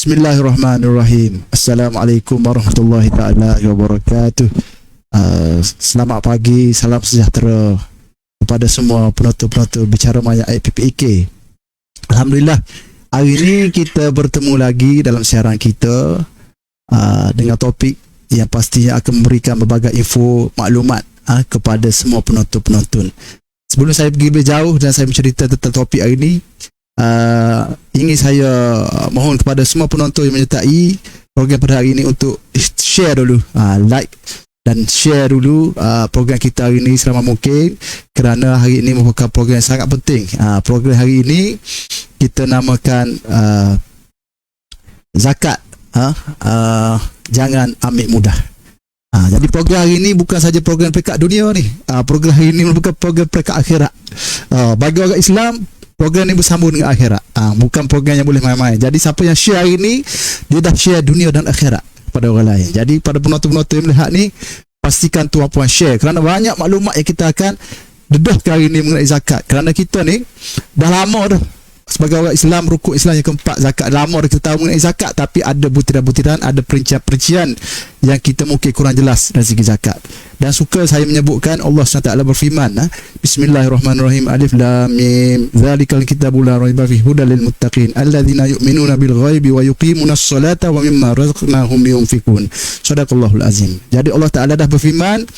Bismillahirrahmanirrahim. Assalamualaikum warahmatullahi ta'ala wabarakatuh. Selamat pagi, salam sejahtera kepada semua penonton-penonton Bicara Maya IPPIK. Alhamdulillah, hari ini kita bertemu lagi dalam siaran kita dengan topik yang pastinya akan memberikan berbagai info, maklumat kepada semua penonton-penonton. Sebelum saya pergi lebih jauh dan saya bercerita tentang topik hari ini, ingin saya mohon kepada semua penonton yang menyertai program pada hari ini untuk share dulu, like dan share dulu program kita hari ini selama mungkin, kerana hari ini merupakan program yang sangat penting. Program hari ini kita namakan zakat, jangan ambil mudah. Jadi program hari ini bukan saja program peringkat dunia ni, program hari ini merupakan program peringkat akhirat. Bagi orang Islam, program ni bersambung dengan akhirat, bukan program yang boleh main-main. Jadi siapa yang share hari ni, dia dah share dunia dan akhirat kepada orang lain. Jadi pada penonton-penonton yang melihat ni, pastikan tuan puan share, kerana banyak maklumat yang kita akan dedahkan hari ni mengenai zakat. Kerana kita ni dah lama dah sebagai orang Islam, rukun Islam yang keempat zakat, lama dah kita tahu mengenai zakat, tapi ada butiran-butiran, ada perincian-perincian yang kita mungkin kurang jelas dari segi zakat. Dan suka saya menyebutkan Allah SWT berfirman, Bismillahirrahmanirrahim, Alif Lam Mim, Zalikal kitabul la raiba fihi hudal lil muttaqin alladzina yu'minuna bil ghaibi wa yuqimunas salata wa mimma razaqnahum yunfikun. Shadaqallahul azim. Jadi Allah Taala dah berfirman,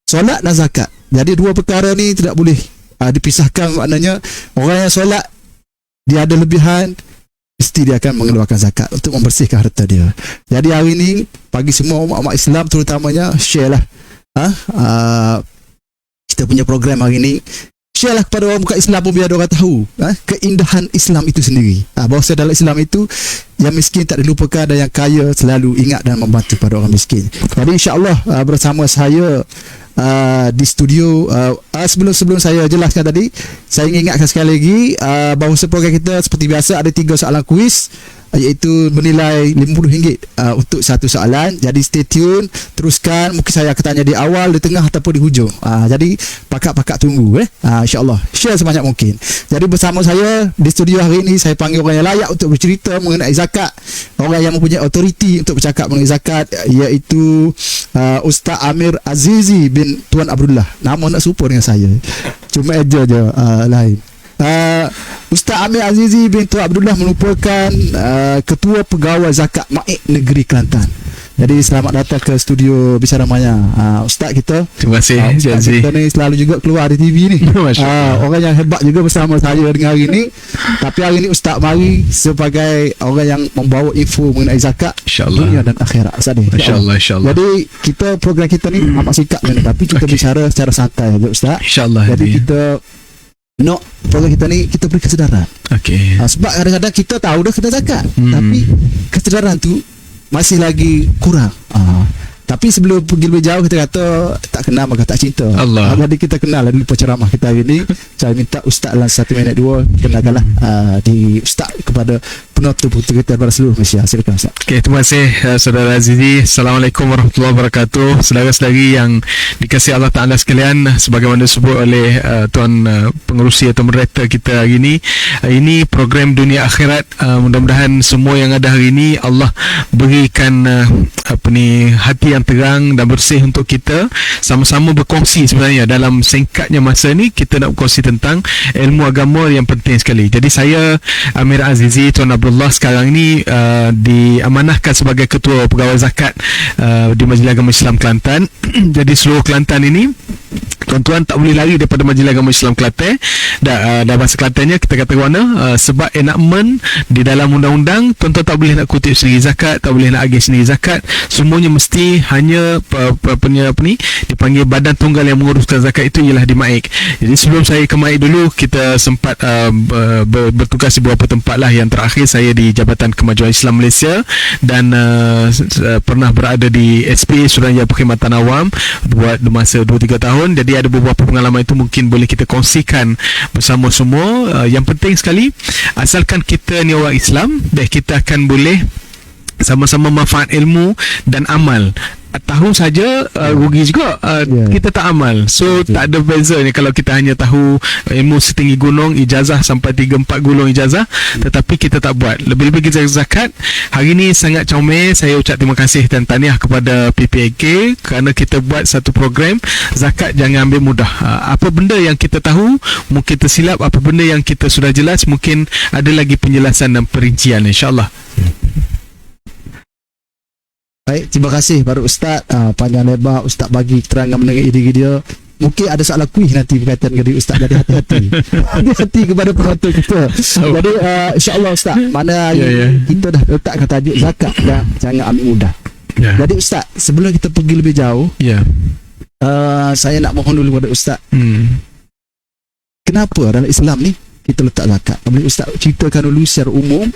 solat dan zakat. Jadi dua perkara ni tidak boleh dipisahkan. Maknanya orang yang solat, dia ada lebihan, mesti dia akan mengeluarkan zakat untuk membersihkan harta dia. Jadi hari ini bagi semua umat Islam terutamanya, share lah kita punya program hari ini. Share lah kepada orang bukan Islam pun, biar orang tahu keindahan Islam itu sendiri, bahawa dalam Islam itu yang miskin tak dilupakan dan yang kaya selalu ingat dan membantu pada orang miskin. Jadi insya-Allah bersama saya di studio, sebelum saya jelaskan tadi, saya ingin ingatkan sekali lagi bahawa program kita seperti biasa ada 3 soalan kuis, iaitu bernilai RM50 untuk satu soalan. Jadi stay tune, teruskan. Mungkin saya akan tanya di awal, di tengah ataupun di hujung. Jadi pakat-pakat tunggu insya-Allah. Share sebanyak mungkin. Jadi bersama saya di studio hari ini, saya panggil orang yang layak untuk bercerita mengenai zakat, orang yang mempunyai autoriti untuk bercakap mengenai zakat, iaitu Ustaz Amir Azizi bin Tuan Abdullah. Nama nak serupa dengan saya, cuma eja je lain. Ustaz Amir Azizi bin Tuan Abdullah merupakan Ketua Pegawai Zakat Maik Negeri Kelantan. Jadi selamat datang ke studio Bicara Maya, Ustaz kita. Terima kasih. Ustaz kita ni selalu juga keluar di TV ni. Orang yang hebat juga bersama saya dengan hari ni. Tapi hari ni Ustaz mari sebagai orang yang membawa info mengenai zakat, dunia dan akhirat. InsyaAllah. Jadi kita program kita ni amat singkat ni, tapi kita bicara secara santai je Ustaz. InsyaAllah. Jadi kita program kita ni kita beri kesedaran. Sebab kadang-kadang kita tahu dah kena zakat, tapi kesedaran tu masih lagi kurang. Tapi sebelum pergi lebih jauh, kita kata tak kenal maka tak cinta. Allah. Jadi kita kenal dulu penceramah kita hari ini. Saya minta Ustaz dalam 1 minit 2 kenalkanlah di Ustaz kepada penonton kita pada seluruh Malaysia. Silakan Ustaz. Okay, terima kasih Saudara Azizi. Assalamualaikum warahmatullahi wabarakatuh. Saudara-saudari yang dikasihi Allah Ta'ala sekalian, sebagaimana disebut oleh Tuan pengerusi atau moderator kita hari ini, ini program Dunia Akhirat. Mudah-mudahan semua yang ada hari ini Allah berikan hati yang terang dan bersih untuk kita sama-sama berkongsi. Sebenarnya dalam singkatnya masa ni kita nak berkongsi tentang ilmu agama yang penting sekali. Jadi saya Amir Azizi Tuan Abdullah sekarang ni diamanahkan sebagai ketua pegawai zakat di Majlis Agama Islam Kelantan. Jadi seluruh Kelantan ini, tuan-tuan tak boleh lari daripada Majlis Agama Islam Kelantan. Dah bahasa Kelantannya kita kata warna, sebab enakmen di dalam undang-undang, tuan-tuan tak boleh nak kutip sendiri zakat, tak boleh nak agih sendiri zakat. Semuanya mesti hanya dipanggil badan tunggal yang menguruskan zakat, itu ialah di MAIK. Jadi sebelum saya ke MAIK dulu, kita sempat bertugas di beberapa tempat lah. Yang terakhir saya di Jabatan Kemajuan Islam Malaysia dan pernah berada di SP Suruhanjaya Perkhidmatan Awam buat masa 2-3 tahun. Jadi ada beberapa pengalaman itu mungkin boleh kita kongsikan bersama semua. Yang penting sekali, asalkan kita ni orang Islam, dan kita akan boleh sama-sama manfaat ilmu dan amal. Tahu saja rugi juga kita tak amal. So tak ada beza ni kalau kita hanya tahu ilmu setinggi gunung, ijazah sampai 3-4 gulung ijazah, tetapi kita tak buat. Lebih-lebih kita zakat. Hari ni sangat comel, saya ucap terima kasih dan tahniah kepada PPAK kerana kita buat satu program zakat jangan ambil mudah. Apa benda yang kita tahu mungkin tersilap, apa benda yang kita sudah jelas mungkin ada lagi penjelasan dan perincian, insya-Allah. Baik, terima kasih pada Ustaz. Panjang lebar Ustaz bagi keterangan mengenai ide-ide dia. Mungkin ada soalan kuis nanti berkaitan dengan Ustaz. Jadi hati-hati. Hati-hati kepada penonton kita. Jadi insya-Allah Ustaz, mana kita dah letakkan tajuk zakat dan jangan ambil mudah. Jadi Ustaz, sebelum kita pergi lebih jauh, saya nak mohon dulu kepada Ustaz. Kenapa dalam Islam ni kita letak zakat? Boleh Ustaz ceritakan dulu secara umum,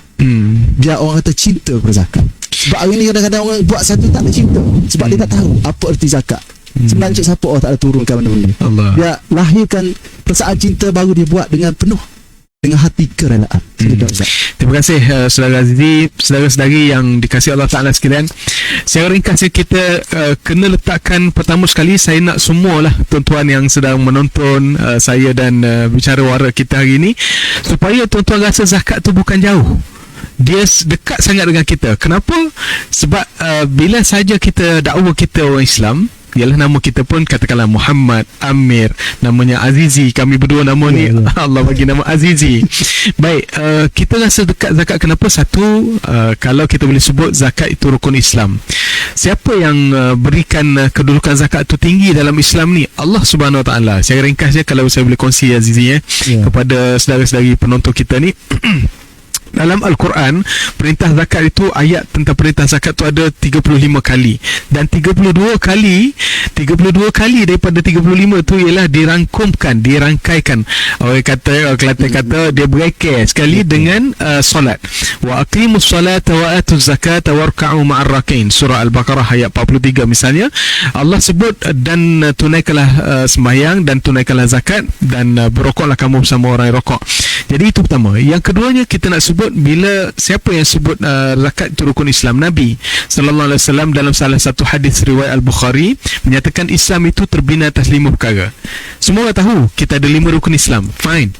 biar orang kata cinta kepada zakat. Sebab hari ni kadang-kadang orang buat satu tak ada cinta, sebab dia tak tahu apa erti zakat. Sebenarnya siapa Allah tak ada turunkan benda-benda. Dia lahirkan perasaan cinta, baru dia buat dengan penuh dengan hati kerelaan. Terima kasih Saudara Azizi, saudara-saudari yang dikasihi Allah Ta'ala sekalian. Secara ringkasnya kita kena letakkan, pertama sekali saya nak semualah tuan-tuan yang sedang menonton saya dan bicara wara kita hari ini, supaya tuan-tuan rasa zakat tu bukan jauh, dia dekat sangat dengan kita. Kenapa? Sebab bila saja kita dakwah kita orang Islam, ialah nama kita pun katakanlah Muhammad, Amir, namanya Azizi, kami berdua nama ni Allah bagi nama Azizi. Baik, kita rasa dekat zakat. Kenapa? Satu, kalau kita boleh sebut zakat itu rukun Islam. Siapa yang berikan kedudukan zakat itu tinggi dalam Islam ni? Allah Subhanahu Wa Taala. Saya ringkasnya kalau saya boleh kongsi Azizi kepada saudara-saudari penonton kita ni. Dalam Al-Quran, perintah zakat itu, ayat tentang perintah zakat itu ada 35 kali. Dan 32 kali daripada 35 itu ialah dirangkaikan. Orang Kelantan kata dia berekar sekali dengan solat. Wa aqimus salata wa atuz zakata warka'u ma'ar rakain. Surah Al-Baqarah ayat 43 misalnya. Allah sebut dan tunaikanlah sembahyang dan tunaikanlah zakat dan berrokoklah kamu bersama orang yang rokok. Jadi itu pertama. Yang keduanya kita nak sebut, bila siapa yang sebut zakat itu rukun Islam, Nabi sallallahu alaihi wasallam dalam salah satu hadis riwayat Al-Bukhari menyatakan Islam itu terbina atas 5 perkara. Semua orang tahu kita ada 5 rukun Islam, fine.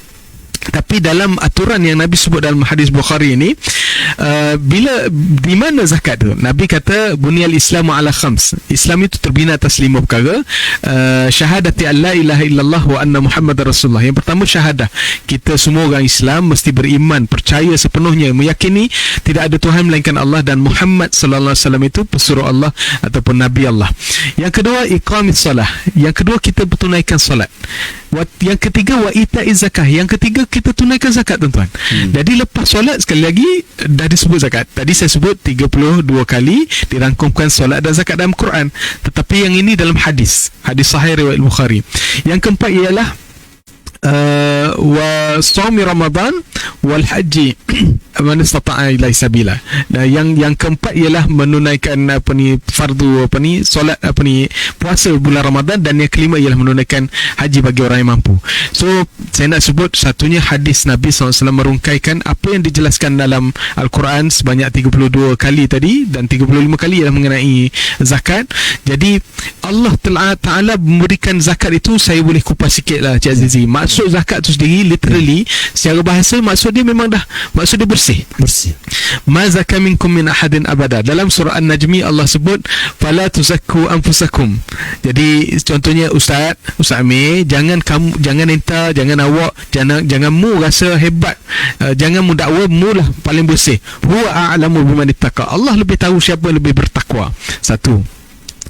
Tapi dalam aturan yang Nabi sebut dalam hadis Bukhari ini, di mana zakat tu? Nabi kata bunyal Islamu ala khams. Islam itu terbina atas 5 perkara. Syahadati an la ilaha illallah wa anna Muhammadar Rasulullah. Yang pertama syahadah. Kita semua orang Islam mesti beriman, percaya sepenuhnya, meyakini tidak ada Tuhan melainkan Allah dan Muhammad sallallahu alaihi wasallam itu pesuruh Allah ataupun nabi Allah. Yang kedua iqamis solah. Yang kedua kita bertunaikan solat. Yang ketiga wa ita'iz zakah. Yang ketiga kita tunaikan zakat, tuan-tuan. Jadi lepas solat sekali lagi dah disebut zakat. Tadi saya sebut 32 kali dirangkumkan solat dan zakat dalam Quran. Tetapi yang ini dalam hadis sahih riwayat Bukhari. Yang keempat ialah wa shaumi Ramadan wal haji man istata'a ilaihi sabila. Nah, yang keempat ialah menunaikan fardu solat puasa bulan Ramadan, dan yang kelima ialah menunaikan haji bagi orang yang mampu. So saya nak sebut satunya hadis Nabi SAW merungkaikan apa yang dijelaskan dalam Al-Quran sebanyak 32 kali tadi, dan 35 kali ialah mengenai zakat. Jadi Allah Ta'ala memberikan zakat itu, saya boleh kupas sikit lah Cik Azizi. Maksud zakat itu sendiri literally secara bahasa maksud dia memang maksud dia bersih. Ma zaka minkum min ahadin abada. Dalam surah An-Najmi Allah sebut fala tuzakku anfusakum. Jadi contohnya Ustaz Amir, jangan awak jangan mu rasa hebat, jangan mu dakwa mu lah paling bersih. Huwa a'lamu biman ittaqa. Allah lebih tahu siapa yang lebih bertakwa. Satu,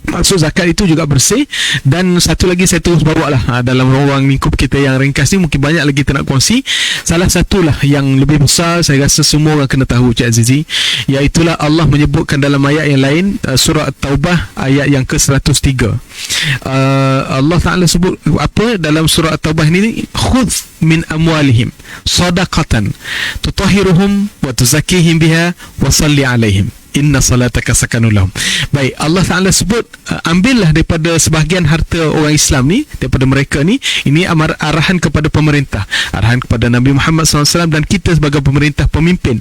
maksud zakat itu juga bersih. Dan satu lagi saya terus bawa lah dalam ruang lingkup kita yang ringkas ni, mungkin banyak lagi kita nak kongsi. Salah satulah yang lebih besar, saya rasa semua orang kena tahu Cik Azizi, iaitulah Allah menyebutkan dalam ayat yang lain, surah At-Taubah ayat yang ke-103. Allah Ta'ala sebut apa dalam surah At-Taubah ini? Khudh min amwalihim sadaqatan tutahhiruhum wa tuzakkihim biha wa salli alaihim inna salataka sakanun lahum. Baik, Allah Ta'ala sebut ambillah daripada sebahagian harta orang Islam ni, daripada mereka ni. Ini arahan kepada pemerintah, arahan kepada Nabi Muhammad SAW dan kita sebagai pemerintah pemimpin.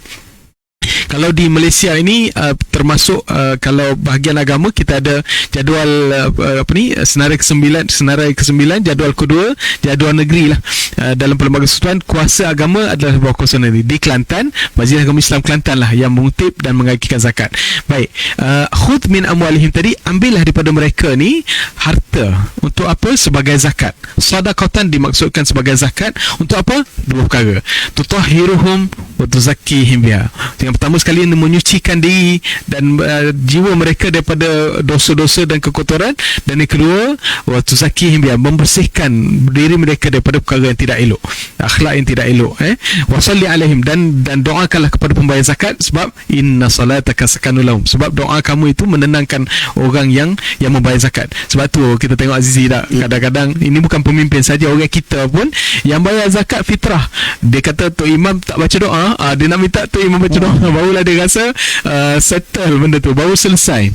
Kalau di Malaysia ini termasuk kalau bahagian agama, kita ada jadual senarai ke-9, jadual kedua, jadual negeri lah. Dalam Perlembagaan Persekutuan, kuasa agama adalah bawah kuasa negeri. Di Kelantan, Majlis Agama Islam Kelantan lah yang mengutip dan mengagikan zakat. Baik, khudh min amwalihim tadi, ambillah daripada mereka ni harta. Untuk apa? Sebagai zakat. Sadaqatan dimaksudkan sebagai zakat. Untuk apa? Dua perkara. Tutahhiruhum wa tuzakkihim biha. Yang pertama sekali, menyucikan diri dan jiwa mereka daripada dosa-dosa dan kekotoran. Dan yang kedua, wa tuzakkihim biha, membersihkan diri mereka daripada perkara yang tidak elok, akhlak yang tidak elok. Wa salli alaihim, dan doakanlah kepada pembayar zakat, sebab inna salataka sakanun lahum, sebab doa kamu itu menenangkan orang yang membayar zakat. Sebab tu kita tengok Azizi tak, kadang-kadang ini bukan pemimpin saja, orang kita pun yang bayar zakat fitrah, dia kata Tok Imam tak baca doa, dia nak minta Tok Imam baca doa, barulah dia rasa settle benda tu, baru selesai.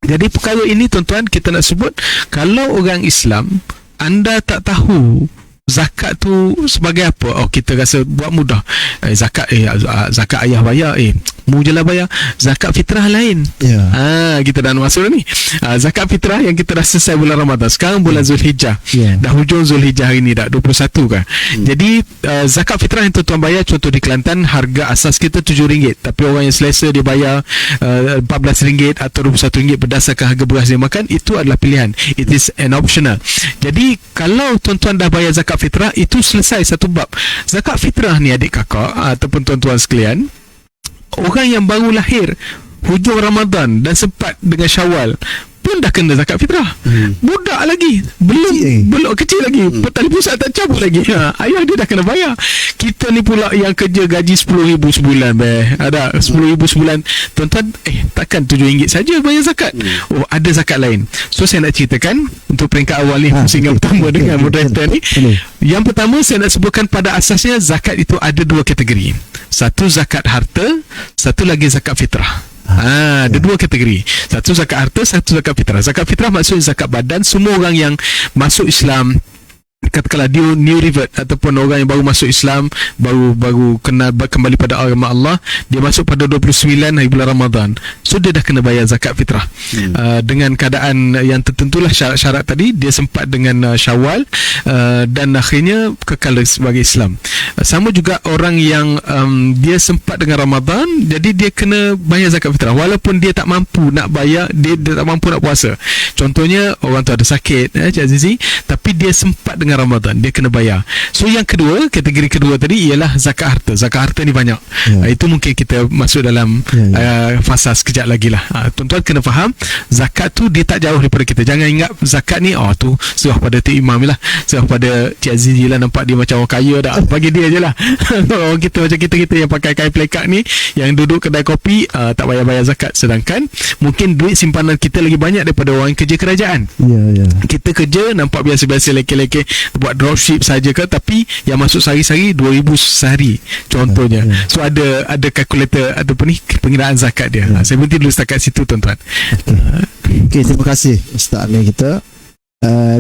Jadi perkara ini tuan-tuan, kita nak sebut, kalau orang Islam anda tak tahu zakat tu sebagai apa, kita rasa buat mudah, zakat ayah bayar, mu je lah bayar. Zakat fitrah lain. Kita dah masuk ni, zakat fitrah yang kita dah selesai bulan Ramadan, sekarang bulan Zulhijjah, dah hujung Zulhijjah hari ni dah 21 kan. Jadi zakat fitrah yang tuan-tuan bayar, contoh di Kelantan, harga asas kita RM7, tapi orang yang selesa dia bayar RM14 atau RM21 berdasarkan harga beras dia makan. Itu adalah pilihan, it is an optional. Jadi kalau tuan-tuan dah bayar zakat fitrah, itu selesai satu bab. Zakat fitrah ni adik kakak ataupun tuan-tuan sekalian, orang yang baru lahir hujung Ramadan dan sempat dengan Syawal pun dah kena zakat fitrah. Budak lagi, belum kecil lagi, tali pusat tak cabut lagi, ayah dia dah kena bayar. Kita ni pula yang kerja gaji RM10,000 sebulan, ada RM10,000 sebulan, tuan-tuan, takkan RM7 saja bayar zakat. Ada zakat lain. So saya nak ceritakan untuk peringkat awal ni, pusingan pertama dengan moderator ni. Yang pertama, saya nak sebutkan pada asasnya zakat itu ada dua kategori. Satu zakat harta, satu lagi zakat fitrah. Ada dua kategori. Satu zakat harta, satu zakat fitrah. Zakat fitrah maksudnya zakat badan. Semua orang yang masuk Islam, katakanlah dia new revert ataupun orang yang baru masuk Islam, baru kenal kembali pada agama Allah, dia masuk pada 29 hari bulan Ramadan, so dia dah kena bayar zakat fitrah. Dengan keadaan yang tertentulah, syarat-syarat tadi, dia sempat dengan Syawal, dan akhirnya kekal sebagai Islam. Sama juga orang yang dia sempat dengan Ramadan, jadi dia kena bayar zakat fitrah walaupun dia tak mampu nak bayar, dia tak mampu nak puasa. Contohnya orang tu ada sakit, Cik Azizi, tapi dia sempat dengan Ramadan, dia kena bayar. So yang kedua, kategori kedua tadi ialah zakat harta. Zakat harta ni banyak. Itu mungkin kita masuk dalam fasa sekejap lagi lah. Tuan-tuan kena faham, zakat tu dia tak jauh daripada kita. Jangan ingat zakat ni tu serah pada Tok Imam lah, serah pada Cik Azizi lah, nampak dia macam orang kaya dah, bagi dia je lah. Orang kita macam kita yang pakai kain pelekat ni, yang duduk kedai kopi, tak bayar-bayar zakat. Sedangkan mungkin duit simpanan kita lagi banyak daripada orang kerja kerajaan. Kita kerja nampak biasa-biasa, leke-leke, buat dropship saja ke, tapi yang masuk sehari-hari 2,000 sehari contohnya. So ada kalkulator ataupun ni pengiraan zakat dia. Saya berhenti dulu setakat situ tuan-tuan. Okey, terima kasih Ustaz Amir kita.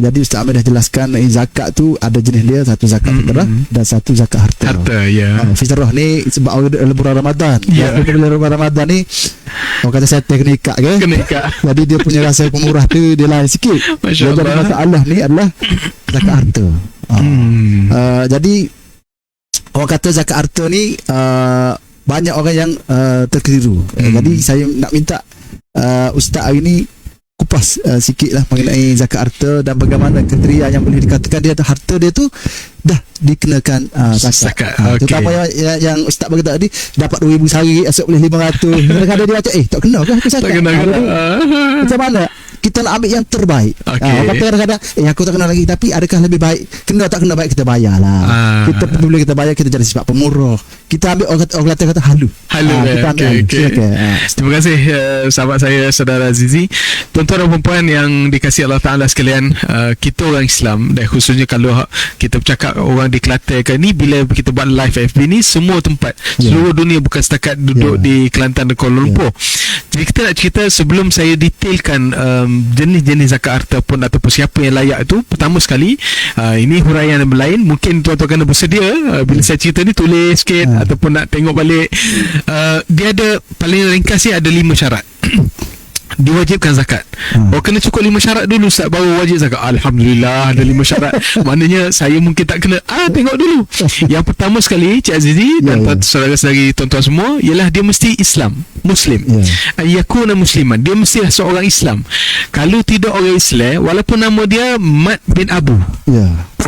Jadi Ustaz Amir dah jelaskan zakat tu ada jenis dia, satu zakat fitrah dan satu zakat harta. Fitrah ni sebab awal bulan Ramadan. Bulan Ramadan ni orang kata saya teknikak ke? Jadi dia punya rasa pemurah tu dia lain sikit. Jadi masalah ni adalah zakat harta. Jadi orang kata zakat harta ni banyak orang yang terkeliru. Jadi saya nak minta Ustaz hari ni kupas sikit lah mengenai zakat harta dan bagaimana kriteria yang boleh dikatakan dia harta dia tu dah dikenakan zakat. Terutama yang Ustaz bagi tadi dapat 2,000 sehari, esok boleh 500. Kadang-kadang dia macam tak kena ke aku zakat? Macam mana kita nak ambil yang terbaik? Kadang-kadang aku tak kena lagi, tapi adakah lebih baik kena tak kena baik kita bayar lah. Kita bila kita bayar kita jadi sifat pemurah. Kita ambil orang kata halu. Kita ambil. Terima kasih sahabat saya saudara Azizi. Tuan-tuan dan puan yang dikasihi Allah Ta'ala sekalian, kita orang Islam dan khususnya kalau kita bercakap orang di Kelantan kan, ni bila kita buat live FB ni semua tempat seluruh dunia, bukan setakat duduk di Kelantan dan Kuala Lumpur. Jadi kita nak cerita sebelum saya detailkan jenis-jenis zakat harta pun ataupun siapa yang layak tu. Pertama sekali ini huraian yang lain, mungkin tuan-tuan kena bersedia bila saya cerita ni tulis sikit ataupun nak tengok balik. Dia ada paling ringkasnya ada 5 syarat diwajibkan zakat. Kena cukup 5 syarat dulu Ustaz baru wajib zakat. Alhamdulillah ada 5 syarat. Maknanya saya mungkin tak kena. Tengok dulu. Yang pertama sekali Cik Azizi dan saudara-saudari tuan-tuan semua ialah dia mesti Islam, Muslim. Yakuna musliman, dia mesti seorang Islam. Kalau tidak orang Islam, walaupun nama dia Mat bin Abu,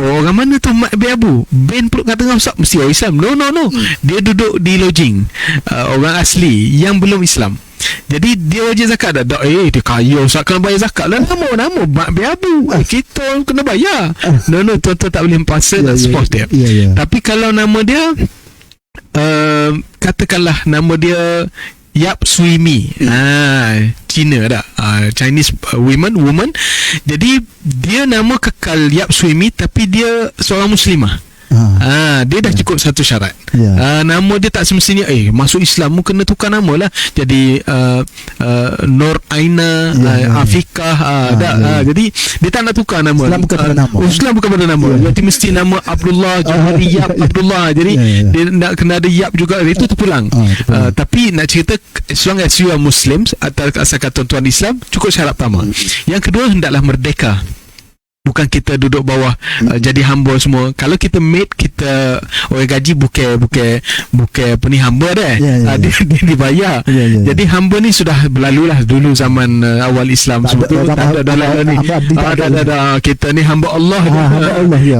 orang mana tu Mat bin Abu? Bin perut kat tengah Ustaz, mesti orang Islam. No. Dia duduk di lodging, orang asli yang belum Islam. Jadi dia wajib zakat dah. Dia kaya Ustaz, kena bayar zakat lah. Nama Mak bin Abu, kita kena bayar. No, tuan-tuan tak boleh paksa nak support dia. Tapi kalau nama dia katakanlah nama dia Yap Sui Mi, Cina dah, Chinese woman. Jadi dia nama kekal Yap Sui Mi, tapi dia seorang muslimah. Dia dah cukup satu syarat. Nama dia tak semestinya masuk Islam kena tukar nama lah jadi Nur Aina Afikah. Jadi dia tak nak tukar nama. Islam bukan pada nama. Islam bukan pada nama. Jadi mesti nama Abdullah jadi Yap Abdullah. Jadi dia nak kena ada Yap juga. Itu terpulang. Tapi nak cerita, as long as you are Muslim atau asalkan tuan-tuan Islam, cukup syarat pertama. Yang kedua, hendaklah merdeka. Bukan kita duduk bawah jadi hamba semua. Kalau kita maid, kita orang gaji bukan apa ni, hamba dah. Dia dibayar. Jadi hamba ni sudah berlalu lah dulu zaman awal Islam semua tu. Tak ada ni. Kita ni hamba Allah.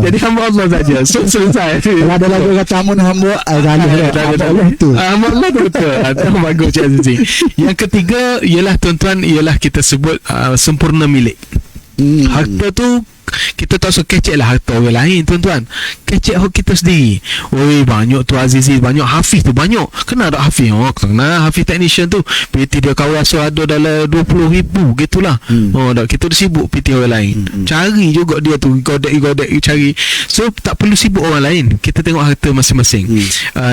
Jadi hamba Allah saja. So selesai. Kalau ada lagu kata amun hamba Allah tu. Hamba Allah tu betul. Bagus Cik Azizi. Yang ketiga ialah tuan-tuan, ialah kita sebut sempurna milik. Harta tu kita tak usah kecek lah harta orang lain tuan-tuan, kecek hak kita sendiri. Banyak tu Azizi, banyak Hafiz tu banyak. Kena ada Hafiz, kena Hafiz technician tu PT dia kau rasa ada dalam 20,000 gitulah. Kita dah sibuk PT orang lain, cari juga dia tu, godek cari. So tak perlu sibuk orang lain, kita tengok harta masing-masing.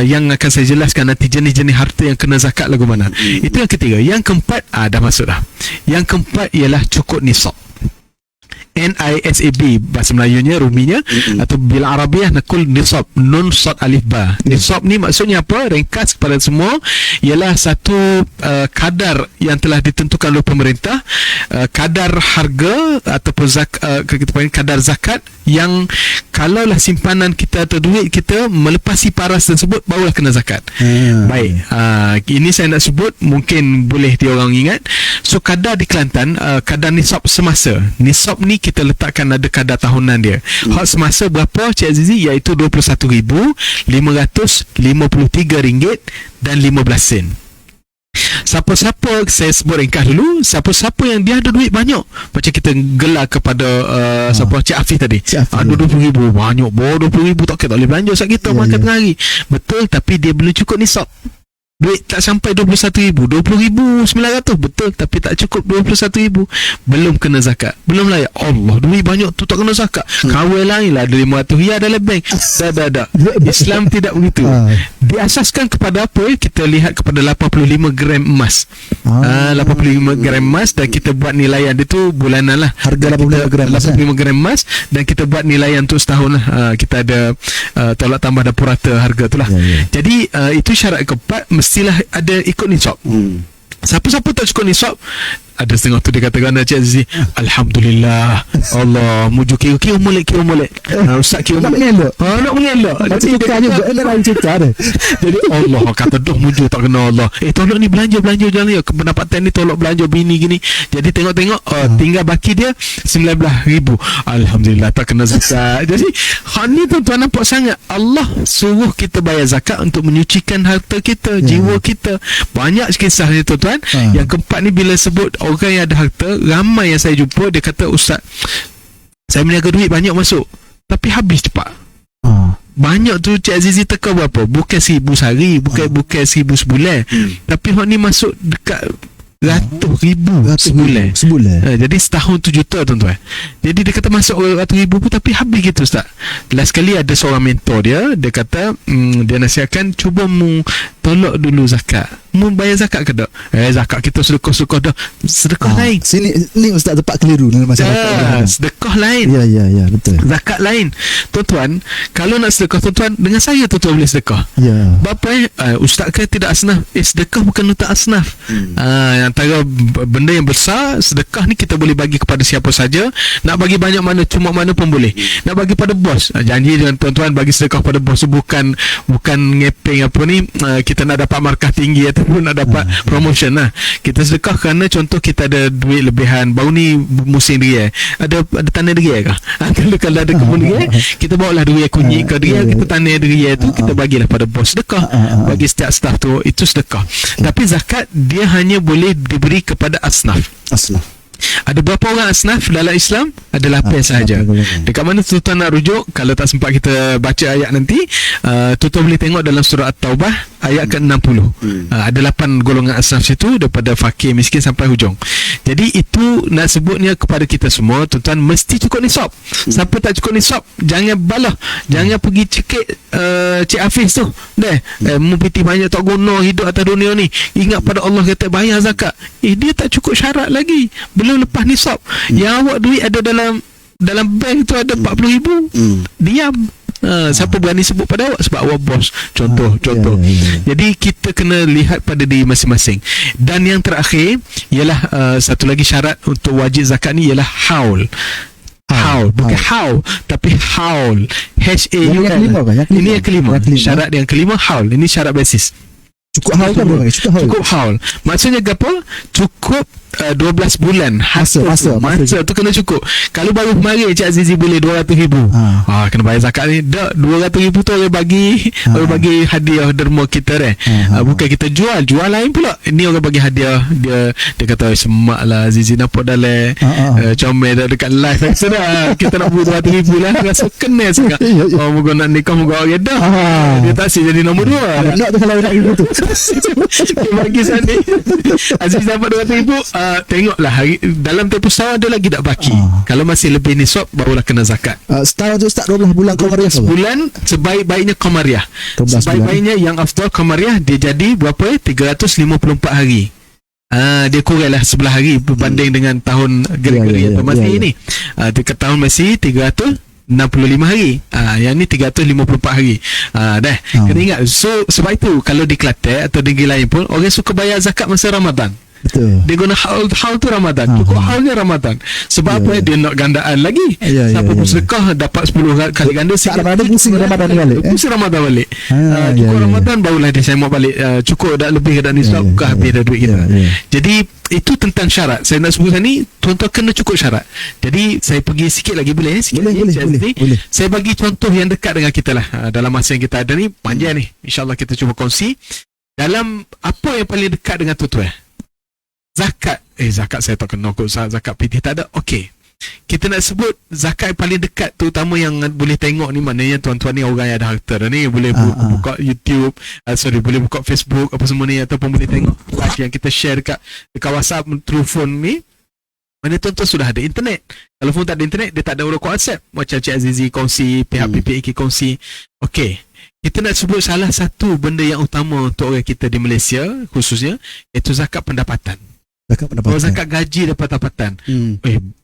Yang akan saya jelaskan nanti jenis-jenis harta yang kena zakat lagu mana. Itu yang ketiga. Yang keempat dah masuk dah. Yang keempat ialah cukup nisab. NISAB bahasa Melayunya, ruminya, atau bil Arabiah nakul nisab, nun sad alif ba. Nisab ni maksudnya apa? Ringkas kepada semua, ialah satu kadar yang telah ditentukan oleh pemerintah, kadar harga ataupun kita panggil kadar zakat, yang kalaulah simpanan kita atau duit kita melepasi paras tersebut, barulah kena zakat. Baik, ini saya nak sebut, mungkin boleh diorang ingat. So kadar di Kelantan, kadar nisab semasa. Nisab ni kita letakkan ada kadar tahunan dia. Hak semasa berapa Cik Azizi? Iaitu RM21,053.15. Siapa-siapa, saya sebut ringkas dulu, siapa-siapa yang dia ada duit banyak, macam kita gelar kepada siapa, Cik Afif tadi, ada 20,000 banyak, 20,000 tak boleh belanja saat kita makan tengah hari. Betul, tapi dia belum cukup nisab. duit tak sampai 21,000, 20,900 betul, tapi tak cukup 21,000, belum kena zakat, belum layak. Allah, duit banyak tu tak kena zakat. Kawal lain lah, ada 500 riyal dalam bank. Dah. Islam tidak begitu. Diasaskan kepada apa? Kita lihat kepada 85 gram emas. 85 gram emas, dan kita buat nilaian dia tu bulanan lah. Harga 85 gram emas, 85 gram emas, dan kita buat nilaian tu setahun lah. Kita ada tolak tambah dan purata harga tu lah. Jadi itu syarat keempat, mestilah ada ikut nisab. Siapa-siapa tak cukup nisab, ada setengah tu dia katakan, Cik Azizi, Alhamdulillah, Allah muju kira molek Ustaz kira Nak mengelak. nak mengelak. Macam tukar juga. Nak lain cerita dia. Jadi Allah kata dah muju tak kena Allah. Tolong ni belanja jangan ya. Pendapatan ni tolong belanja bini gini. Jadi tengok tinggal baki dia 19,000. Alhamdulillah tak kena zakat. Jadi hak ni tuan-tuan nampak sangat Allah suruh kita bayar zakat untuk menyucikan harta kita, jiwa kita. Banyak kisah ni tuan-tuan. Yang keempat ni bila sebut orang yang ada harta, ramai yang saya jumpa dia kata, Ustaz, saya meniaga duit banyak masuk tapi habis cepat. Banyak tu Cik Azizi teka berapa? Bukan 1,000 sehari, bukan 1,000 sebulan. Tapi hak ni masuk dekat ratus ribu sebulan. Jadi setahun 7 juta tuan-tuan. Jadi dia kata masuk ratus ribu pun tapi habis gitu Ustaz. Last kali ada seorang mentor dia kata dia nasihatkan, cuba mu tolak dulu zakat. Mu bayar zakat ke tak? Zakat kita sedekah dah. Sedekah lain. Sini ni Ustaz tempat keliru dalam masyarakat. Sedekah lain. Ya, betul. Zakat lain. Tuan-tuan, kalau nak sedekah tuan-tuan, dengan saya tuan-tuan boleh sedekah. Ya. Bapa Ustaz ke tidak asnaf? Sedekah bukan untuk asnaf. Antara benda yang besar, sedekah ni kita boleh bagi kepada siapa saja. Nak bagi banyak mana, cuma mana pun boleh. Nak bagi pada bos, janji dengan tuan-tuan bagi sedekah pada bos tu bukan ngepeng apa ni, kita nak dapat markah tinggi ataupun nak dapat promotion lah. Kita sedekah kerana contoh kita ada duit lebihan, baru ni musim durian, ada tanah durian kah? Kalau ada kebun durian, kita bawa lah durian kunyit ke durian, kita tanah durian tu kita bagilah pada bos. Sedekah bagi setiap staff tu, itu sedekah. Tapi zakat dia hanya boleh diberi kepada asnaf. Ada berapa orang asnaf dalam Islam? Ada 8 sahaja. Dekat mana tuan-tuan nak rujuk? Kalau tak sempat kita baca ayat nanti, tuan-tuan boleh tengok dalam surah At-Taubah ayat ke-60. Ada 8 golongan asnaf situ, daripada fakir, miskin sampai hujung. Jadi itu nak sebutnya kepada kita semua, tuan-tuan mesti cukup nisab. Siapa tak cukup nisab, jangan balah, jangan pergi cekik Cik Hafiz tu. Mu piti banyak tak guna hidup atas dunia ni. Ingat pada Allah kata bayar zakat. Dia tak cukup syarat lagi, belum lepas nisab. Yang awak duit ada dalam bank tu ada 40,000. Diam. Siapa berani sebut pada awak? Sebab awak bos. Contoh. Jadi kita kena lihat pada diri masing-masing. Dan yang terakhir ialah satu lagi syarat untuk wajib zakat ni ialah haul. Bukan haul, tapi haul. H-A-U-L. Ini yang kelima. Syarat yang kelima, haul. Ini syarat basis. Cukup haul kan? Cukup haul. Maksudnya apa? Cukup 12 bulan masa tu kena cukup. Kalau baru kemarin Cik Azizi boleh 200,000, kena bayar zakat ni. Dak, 200,000 tu orang bagi hadiah derma kita bukan kita jual lain pula. Ini orang bagi hadiah. Dia kata semak lah Azizi nampak dalam comel dah dekat live sudah. Kita nak beri 200,000 lah. Rasa kena sangat. Moga nak nikah, moga orang dah. Dia tak si jadi nombor 2. Nak tu kalau nak gitu. Dia bagi sana Aziz dapat 200,000. Tengoklah dalam tempoh setahun ada lagi tak baki. Kalau masih lebih nisab, barulah kena zakat. Setahun tu start 12 bulan Qamariah. 12 bulan sebaik-baiknya Qamariah. Sebaik-baiknya yang afdal Qamariah dia jadi berapa? 354 hari. Dia kuranglah 11 hari berbanding dengan tahun Gregori atau Masihi ni. Dekat tahun Masihi 365 hari. Yang ni 354 hari. Kena ingat. So sebab itu kalau di Kelantan atau negeri lain pun orang suka bayar zakat masa Ramadan. Betul. Dia guna haul tu Ramadan. Cukup haulnya Ramadan. Sebab apa? Dia nak gandaan lagi. Siapa bersedekah dapat 10 kali ganda. Ada pusing Ramadan balik. Pusing Ramadan balik. Cukup Ramadan barulah dia semak balik. Cukup dah lebih dah nisab, bukan habis dah duit kita. Jadi itu tentang syarat. Saya nak sebutkan ni, tuan-tuan kena cukup syarat. Jadi saya pergi sikit lagi boleh? Boleh. Saya bagi contoh yang dekat dengan kita lah. Dalam masa yang kita ada ni, panjang ni. InsyaAllah kita cuba kongsi. Dalam apa yang paling dekat dengan tuan-tuan? Zakat. Zakat saya tak kena kot. Zakat piti tak ada. Okey. kita nak sebut zakat yang paling dekat, terutama yang boleh tengok ni, maknanya tuan-tuan ni orang yang ada harta dah ni, boleh buka YouTube, boleh buka Facebook apa semua ni, ataupun boleh tengok live yang kita share dekat WhatsApp through phone ni. Mana tuan-tuan sudah ada internet. Kalau phone tak ada internet, dia tak ada orang WhatsApp. Macam Cik Azizi kongsi, pihak PPAK kongsi. Okey, kita nak sebut salah satu benda yang utama untuk orang kita di Malaysia khususnya, iaitu zakat pendapatan. Zakat gaji dapat pendapatan.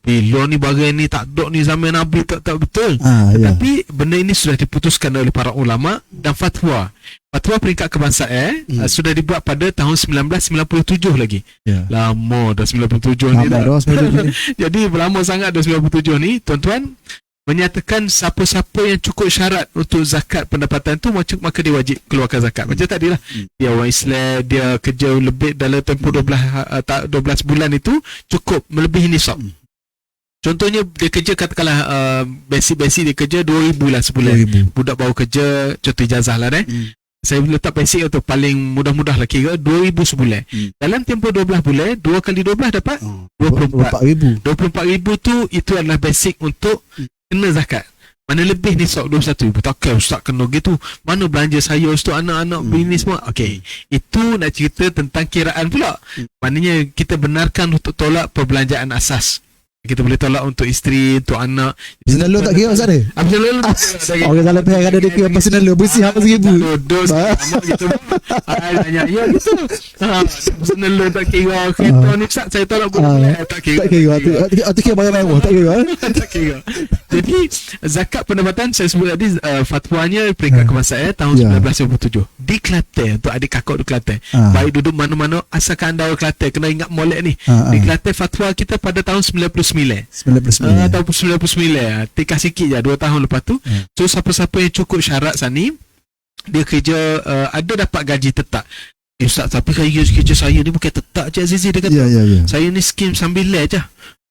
Bila ni bagian ni tak ada ni zaman Nabi, tak betul. Tetapi benda ini sudah diputuskan oleh para ulama dan fatwa peringkat kebangsaan sudah dibuat pada tahun 1997 lagi. Lama dah 97 ni dah. Jadi lama sangat dah 97 ni, tuan-tuan, menyatakan siapa-siapa yang cukup syarat untuk zakat pendapatan tu, maka dia wajib keluarkan zakat. Macam tadi lah, dia orang Islam, dia kerja lebih dalam tempoh 12 bulan itu cukup melebihi nisab. Contohnya dia kerja katakanlah basic dia kerja 2,000 lah sebulan. 2,000. Budak baru kerja, contoh ijazah lah saya letak basic untuk paling mudah-mudah lah, kira 2,000 sebulan. Dalam tempoh 12 bulan, 2 kali 12 dapat 24,000. 24,000 tu, itu adalah basic untuk kena zakat. Mana lebih nisab 21,000. Takkan ustaz kena gitu. Mana belanja saya untuk anak-anak bini semua. Okey, itu nak cerita tentang kiraan pula. Maknanya kita benarkan untuk tolak perbelanjaan asas. Kita boleh tolak untuk isteri, untuk anak. Personal loan tak kira Ustaz dia? Personal loan orang salah pihak ada dia kira personal loan bersih apa RM1,000. Dos amat gitu. Ya gitu. Personal loan tak kira. Kereta ni Ustaz saya tolak boleh. Tak kira. Tak kira barang mewah. Tak kira. Tak kira. Jadi zakat pendapatan saya sebut tadi, fatwanya peringkat kebangsaan tahun 1997 di Kelantan, untuk adik kakak di Kelantan. Baik duduk mana-mana, asalkan anda orang Kelantan, kena ingat molek ni. Di Kelantan fatwa kita pada tahun 99. Tahun 99. Tikah sikit je 2 tahun lepas tu. So siapa-siapa yang cukup syarat sani, dia kerja ada dapat gaji tetap. Ustaz, tapi kerja saya ni bukan tetap je Azizi, dia kata. Saya ni skim sambil je,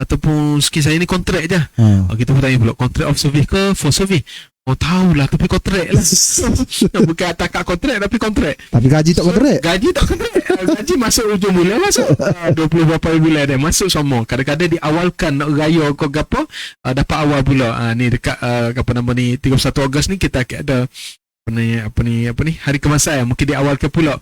ataupun skim saya ni kontrak je. Kita pun tanya pula, kontrak of service ke for service? Oh tahulah, tapi kontrak lah. Bukan tak kontrak, tapi kontrak. Tapi gaji tak kontrak. Gaji tak kontrak. Gaji masuk ujung bulan, masuk 20 berapa bulan dah masuk semua. Kadang-kadang diawalkan nak raya kau gapo, dapat awal pula. Ni dekat apa nama ni 31 Ogos ni kita ada apa ni hari kebangsaan, mungkin diawalkan pula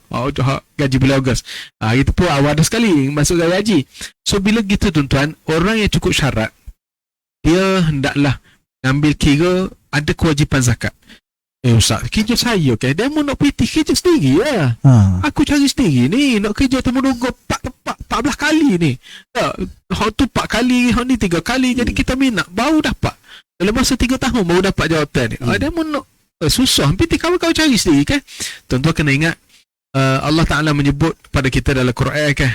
gaji bulan Ogos. Itu pun awal dah sekali masuk gaji. So bila gitu tuan-tuan, orang yang cukup syarat, dia hendaklah ambil kira ada kewajipan zakat. Ustaz, kerja saya kan, dia mau nak PT kerja sendiri lah. Aku cari sendiri ni, nak kerja tu menunggu 14 kali ni. Hak tu 4 kali, hak ni 3 kali. Jadi kita minat, baru dapat. Dalam masa 3 tahun baru dapat jawatan ni. Dia mau nak susah, PT kau cari sendiri kan. Tuan-tuan kena ingat, Allah Ta'ala menyebut pada kita dalam Quran kan,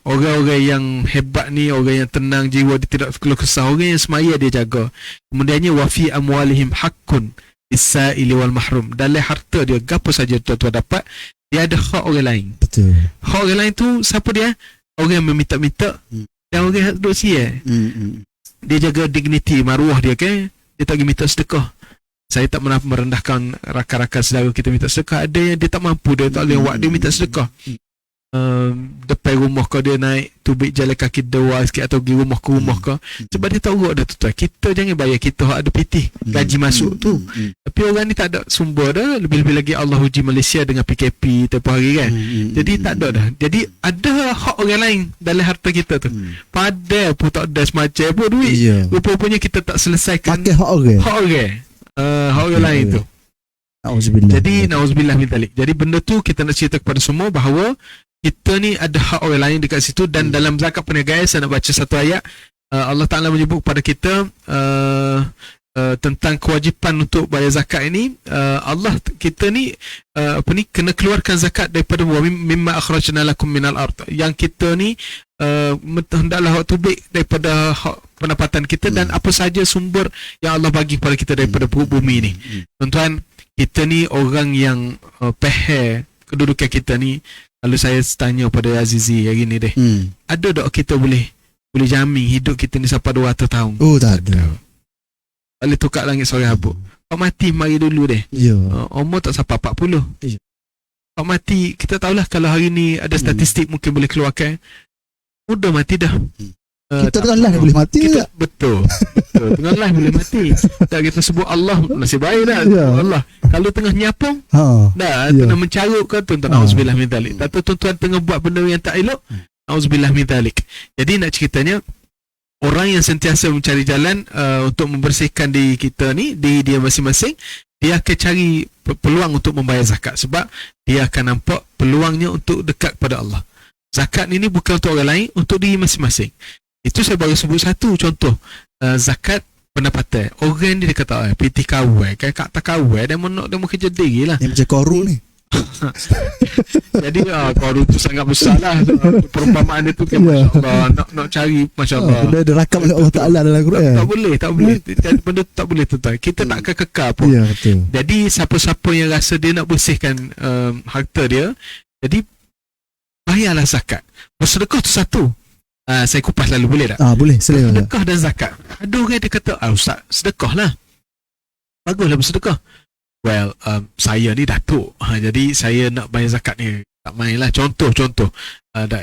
orang-orang yang hebat ni, orang yang tenang jiwa, dia tidak keluh kesah, orang yang semaya dia jaga. Kemudiannya wafi amwalihim haqqun is-sa'ili wal mahrum. Dalam harta dia, apa saja tuan-tuan dapat, dia ada hak orang lain. Betul. Hak orang lain tu siapa dia? Orang yang meminta-minta dan orang yang duduk sial. Dia jaga dignity, maruah dia kan. Dia tak pergi minta sedekah. Saya tak pernah merendahkan rakan-rakan saudara kita minta sedekah. Ada yang dia tak mampu, dia tak boleh buat, dia minta sedekah. Depan rumah kau dia naik tubik jalan kaki dewa sikit, atau pergi rumah ke rumah kau, sebab dia tak urut dah tuan. Kita jangan bayar, kita ada PT gaji masuk tu. Tapi orang ni tak ada sumber dah. Lebih-lebih lagi Allah uji Malaysia dengan PKP tempoh hari kan. Jadi tak ada dah. Jadi ada hak orang lain dalam harta kita tu. Padahal pun tak ada semacam pun duit. Rupa-rupanya kita tak selesaikan pakai hak orang. Hak orang lain tu. Jadi na'udzubillah min dzalik. Jadi benda tu kita nak cerita kepada semua bahawa kita ni ada hak orang lain dekat situ. Dan dalam zakat perniagaan saya nak baca satu ayat. Allah Ta'ala menyebut kepada kita tentang kewajipan untuk bayar zakat ini. Allah kita ni kena keluarkan zakat daripada mimma akhrajna lakum minal ard. Yang kita ni hendaklah hak tubik daripada hak pendapatan kita dan apa saja sumber yang Allah bagi kepada kita daripada bumi ni. Tuan-tuan, kita ni orang yang faham kedudukan kita ni. Lalu saya tanya pada Azizi hari ni deh, ada tak kita boleh jamin hidup kita ni sampai 200 tahun? Oh, tak ada. Boleh tukar langit sore habuk. Pak mati mari dulu deh. Umur tak sampai 40. Pak mati, kita tahulah kalau hari ni ada statistik mungkin boleh keluarkan, mudah mati dah. Kita tengah live boleh mati kita, tak? betul tengah live boleh mati. Tak kita sebut Allah nasib baik dah. Ya. Allah kalau tengah nyapung dah Ya. tengah mencarut ke tuan-tuan, auzubillah min zalik. Tak tahu tuan-tuan tengah buat benda yang tak elok, auzubillah min zalik. Jadi nak ceritanya, orang yang sentiasa mencari jalan untuk membersihkan diri kita ni, diri dia masing-masing, dia akan cari peluang untuk membayar zakat, sebab dia akan nampak peluangnya untuk dekat kepada Allah. Zakat ni bukan untuk orang lain, untuk diri masing-masing. Itu saya baru sebut satu contoh. Zakat pendapatan. Orang ni dia kata, piti kawai kan, kak tak kawai, dia mau kerja diri lah. Yang macam korun ni. Jadi korun tu sangat besar lah. Perumpamaan dia tu kan, Ya. Masya Allah, nak cari, Masya Allah. Benda dia rakam oleh Allah Ta'ala dalam Quran. Tak boleh. Benda tu tak boleh, tuan-tuan. Kita tak akan kekal pun. Ya, betul. Jadi siapa-siapa yang rasa dia nak bersihkan harta dia, jadi bayarlah zakat. Bersedekah tu satu. Saya kupas lalu, boleh tak? Boleh, sila. Sedekah dan zakat. Ada orang dia kata, Ustaz, sedekah lah. Baguslah bersedekah. Well, saya ni datuk. Jadi saya nak bayar zakat ni. Tak main lah. Contoh.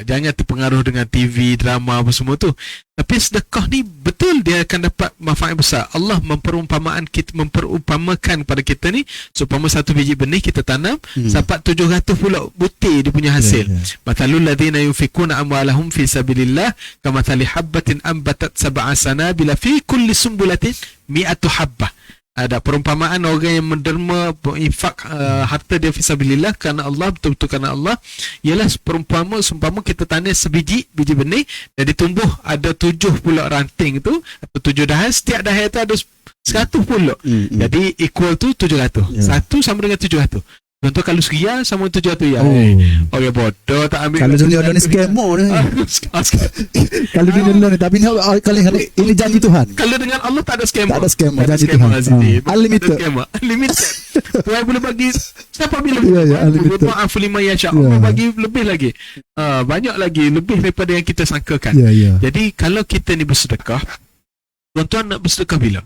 Jangan terpengaruh dengan TV, drama apa semua tu. Tapi sedekah ni betul dia akan dapat manfaat yang besar. Allah memperumpamakan pada kita ni, seumpama satu biji benih kita tanam, dapat 700 pula butir dia punya hasil. Mathalul ladzina yunfikuna amwalahum fi sabilillah kamathali habbatin ambatat sab'a sanabila fi kulli sumbulatin mi'atu habbah. Ada perumpamaan orang yang menderma infak harta dia fisabilillah kerana Allah, betul-betul kerana Allah, ialah seumpama kita tanam biji benih dan ditumbuh ada 7 pula ranting tu, atau 7 dahan, setiap dahan tu ada 100 pula. Jadi equal tu 700. Satu sama dengan 700. Contoh kalau seria sama 700 ya. Orang bodoh tak ambil. Kalau dunia ni scammer ni. Kalau dunia ni, tapi kalau ini janji Tuhan. Kalau dengan Allah tak ada scam. Tak ada scam, janji Tuhan. Unlimited. Unlimited. Tuhan boleh bagi siapa bila. Ya, unlimited. Maaf lima yasha. Allah bagi lebih lagi. Banyak lagi, lebih daripada yang kita sangkakan. Ya. Jadi kalau kita ni bersedekah, tuan-tuan nak bersedekah bila?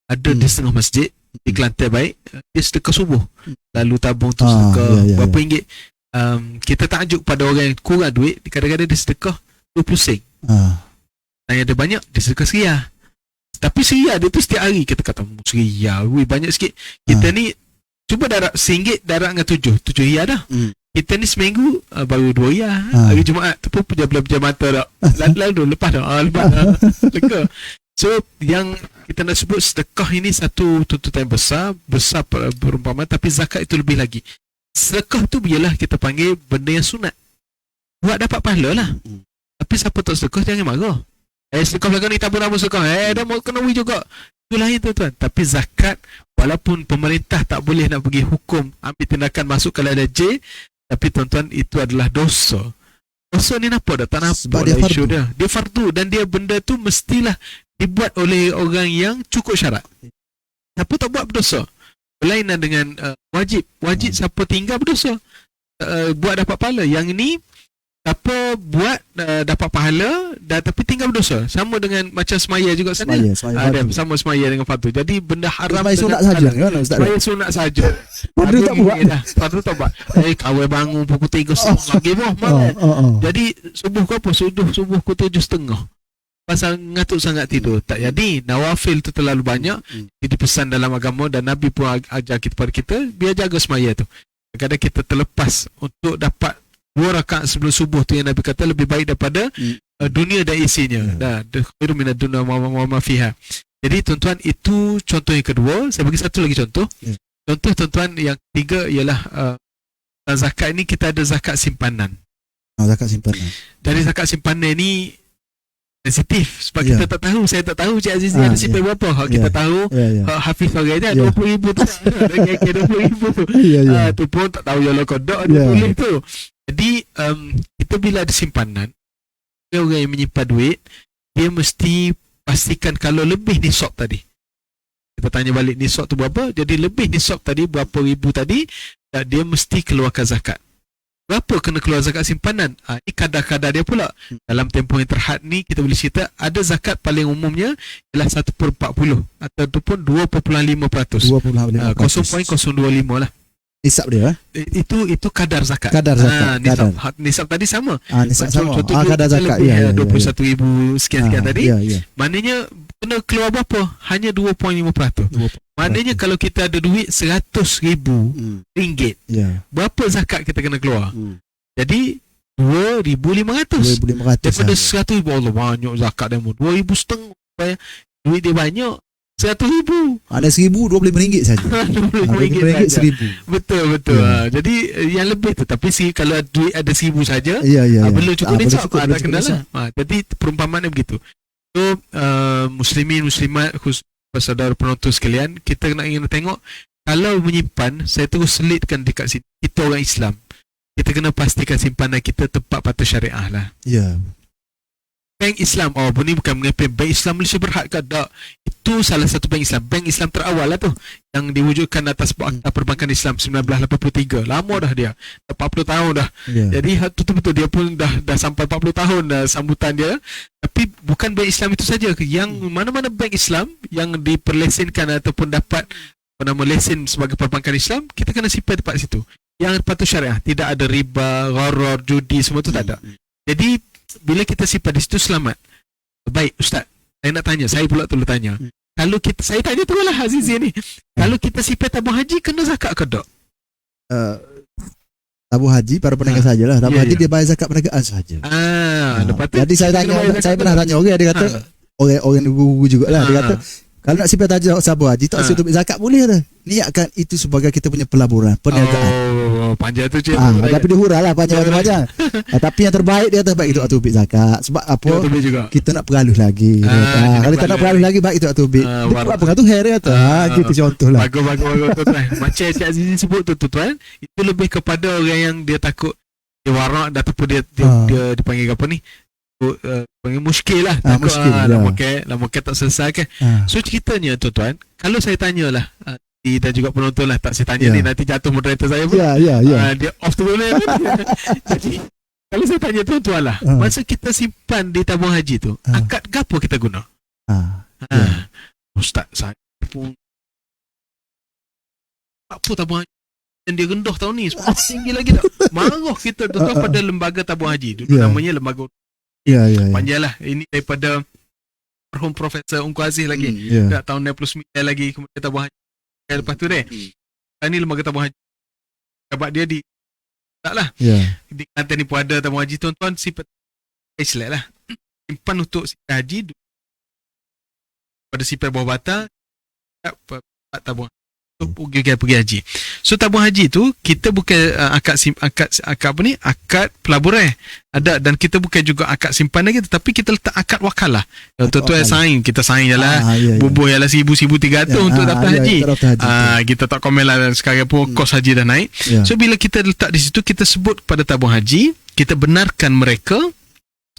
Ada di setengah masjid, di Kelantan baik, dia sedekah subuh. Lalu tabung tu sedekah berapa ringgit. Kita tajuk pada orang yang kurang duit, kadang-kadang dia sedekah 20 sen. Yang ada banyak, dia sedekah seria. Tapi seria dia tu setiap hari. Kita kata seria, banyak sikit. Kita ni cuba darab RM1 darab dengan 7 ria dah. Kita ni seminggu baru 2 ria. Hari Jumaat tu pun pejam mata dah. Lalu lepas dah. Lega. So yang kita nak sebut sedekah ini satu tuntutan yang besar perumpamaan, tapi zakat itu lebih lagi. Sedekah tu biarlah kita panggil benda yang sunat. Buat dapat pahala lah. Tapi siapa tak sedekah jangan marah. Sedekah belakang ni tabur-tabur sedekah. Dah mau kena juga. Itu lain tuan-tuan. Tapi zakat, walaupun pemerintah tak boleh nak pergi hukum, ambil tindakan masuk kalau ada J, tapi tuan-tuan itu adalah dosa. Dosa ni nampak dah? Tak nampak lah isu dia. Dia fardu dan dia benda tu mestilah dibuat oleh orang yang cukup syarat. Siapa tak buat berdosa. Berlainan dengan wajib. Wajib siapa tinggal berdosa. Buat dapat pahala. Yang ni siapa buat dapat pahala dan tapi tinggal berdosa. Sama dengan macam semaya juga sana. Sama semaya dengan fardu. Jadi benda haram. Semaya sunat saja kan Ustaz? Semaya sunat saja. Fardu tak buat. Fardu tak buat. Kawai bangun pukul 3:30 lagi malam. Jadi subuh ke apa? Subuh pukul 7:30. Pasal ngantuk sangat tidur. Tak jadi. Nawafil tu terlalu banyak. Jadi pesan dalam agama dan Nabi pun ajar pada kita, biar jaga semaya tu. Kadang-kadang kita terlepas untuk dapat 2 rakaat sebelum subuh tu yang Nabi kata lebih baik daripada dunia dan isinya. Khairu minad dunya wa ma fiha. Jadi tuan-tuan, itu contoh yang kedua. Saya bagi satu lagi contoh. Contoh tuan-tuan yang ketiga ialah zakat ni kita ada zakat simpanan. Zakat simpanan. Dari zakat simpanan ni sensitif sebab kita tak tahu. Saya tak tahu Cik Azizi ada simpan berapa. Kita tahu Hafiz orang dia 20,000 tu. Ada 20,000 tu. Tu pun tak tahu yang kodok dia tulis tu. Jadi kita bila ada simpanan, orang yang menyimpan duit, dia mesti pastikan kalau lebih nisab tadi. Kita tanya balik nisab tu berapa. Jadi lebih nisab tadi berapa ribu tadi, dia mesti keluarkan zakat. Berapa kena keluar zakat simpanan? Ini kadar-kadar dia pula. Dalam tempoh yang terhad ni kita boleh cerita ada zakat paling umumnya ialah 1/40 ataupun 2.5%. 0.025 lah. Nisab dia. Itu kadar zakat. Kadar zakat. Nisab tadi sama. Nisab sama. Contoh Kadar zakat. lebih 21,000 sekian-sekian tadi. Ya. Maknanya kena keluar berapa? Hanya 2.5%. Maknanya kalau kita ada duit 100,000 ringgit, berapa zakat kita kena keluar? Jadi 2,500. 2,500. Daripada 100,000, Allah banyak zakat dia. 2,500 duit dia banyak. 100,000. Ada 1,000, RM25 saja. RM25 saja. 1,000. Betul. Jadi yang lebih tu. Tapi kalau duit ada 1,000 saja, Ya. belum cukup dia Belum tak cukup kenal lah. Jadi perumpamaannya begitu. So muslimin, muslimat, saudara penonton sekalian, kita ingin tengok, kalau menyimpan, saya terus selitkan dekat situ, kita orang Islam, kita kena pastikan simpanan kita tepat patuh syariah lah. Ya. Bank Islam, ni bukan mengapain bank Islam Malaysia berhad ke tak? Itu salah satu bank Islam terawal lah tu, yang diwujudkan atas Akta Perbankan Islam 1983. Lama dah dia, 40 tahun dah. Jadi betul-betul dia pun dah sampai 40 tahun dah sambutan dia. Tapi bukan bank Islam itu saja, yang mana-mana bank Islam yang diperlesenkan ataupun dapat lesen sebagai perbankan Islam, kita kena simpan tempat situ yang patuh syariah, tidak ada riba, gharar, judi, semua tu tak ada. Jadi bila kita simpan di situ selamat. Baik Ustaz, saya nak tanya, saya pula perlu tanya. Kalau saya tanya tu lah Azizi ni. Kalau kita simpan tabung haji, kena zakat ke tak? Tabung haji para penegak sajalah. Tabung haji dia bayar zakat perniagaan saja. Lepas tu, jadi saya pernah tanya orang, dia kata orang guru jugalah, dia kata kalau nak simpan tabung haji tak usah untuk zakat boleh dah. Niatkan itu sebagai kita punya pelaburan, perniagaan. Panjang tu cik. Tapi dia hurah lah panjang-panjang. Tapi yang terbaik dia baik itu atau ubik zakat. Sebab apa? Kita nak pergaluh lagi. Kalau kita nak pergaluh lagi, baik itu atau ubik. Dia buat tu hair dia tu. Gitu contoh lah. Bagus tuan. Macam Cik Azizi sebut tu tuan, itu lebih kepada orang yang dia takut dia warak ataupun dia dipanggil apa ni? Panggil muskil lah. Takut lama tak selesai kan. So ceritanya tuan, kalau saya tanyalah dan juga penonton lah, tak saya tanya ni nanti jatuh moderator saya pun. Dia off tu boleh kan. Jadi kalau saya tanya tuan-tuan lah, masa kita simpan di tabung haji tu, akad gapo kita guna? Ustaz, saya pun apa tabung haji yang dia rendah tahun ni, tinggi lagi tak? Marah kita tuan-tuan pada lembaga tabung haji. Dulu namanya lembaga. Panjanglah. Ini daripada marhum Profesor Ungku Aziz lagi. Tahun 99 lagi kemudian tabung haji. Lepas tu ni lembaga tabung haji. Sebab dia taklah. Di Kelantan ni pun ada tabung haji tuan-tuan, simpan Islam lah. Simpan untuk simpan haji pada simpan bawah batang tabung pergi haji. So tabung haji tu kita bukan akad apa ni, akad pelaburan ada, dan kita bukan juga akad simpanan kita, tapi kita letak akad wakalah. Tuan-tuan saing, kita saing jelah bubuh ialah 1,300 untuk daftar haji. Kita tak komen lah, sekarang pun kos haji dah naik. So bila kita letak di situ, kita sebut pada tabung haji, kita benarkan mereka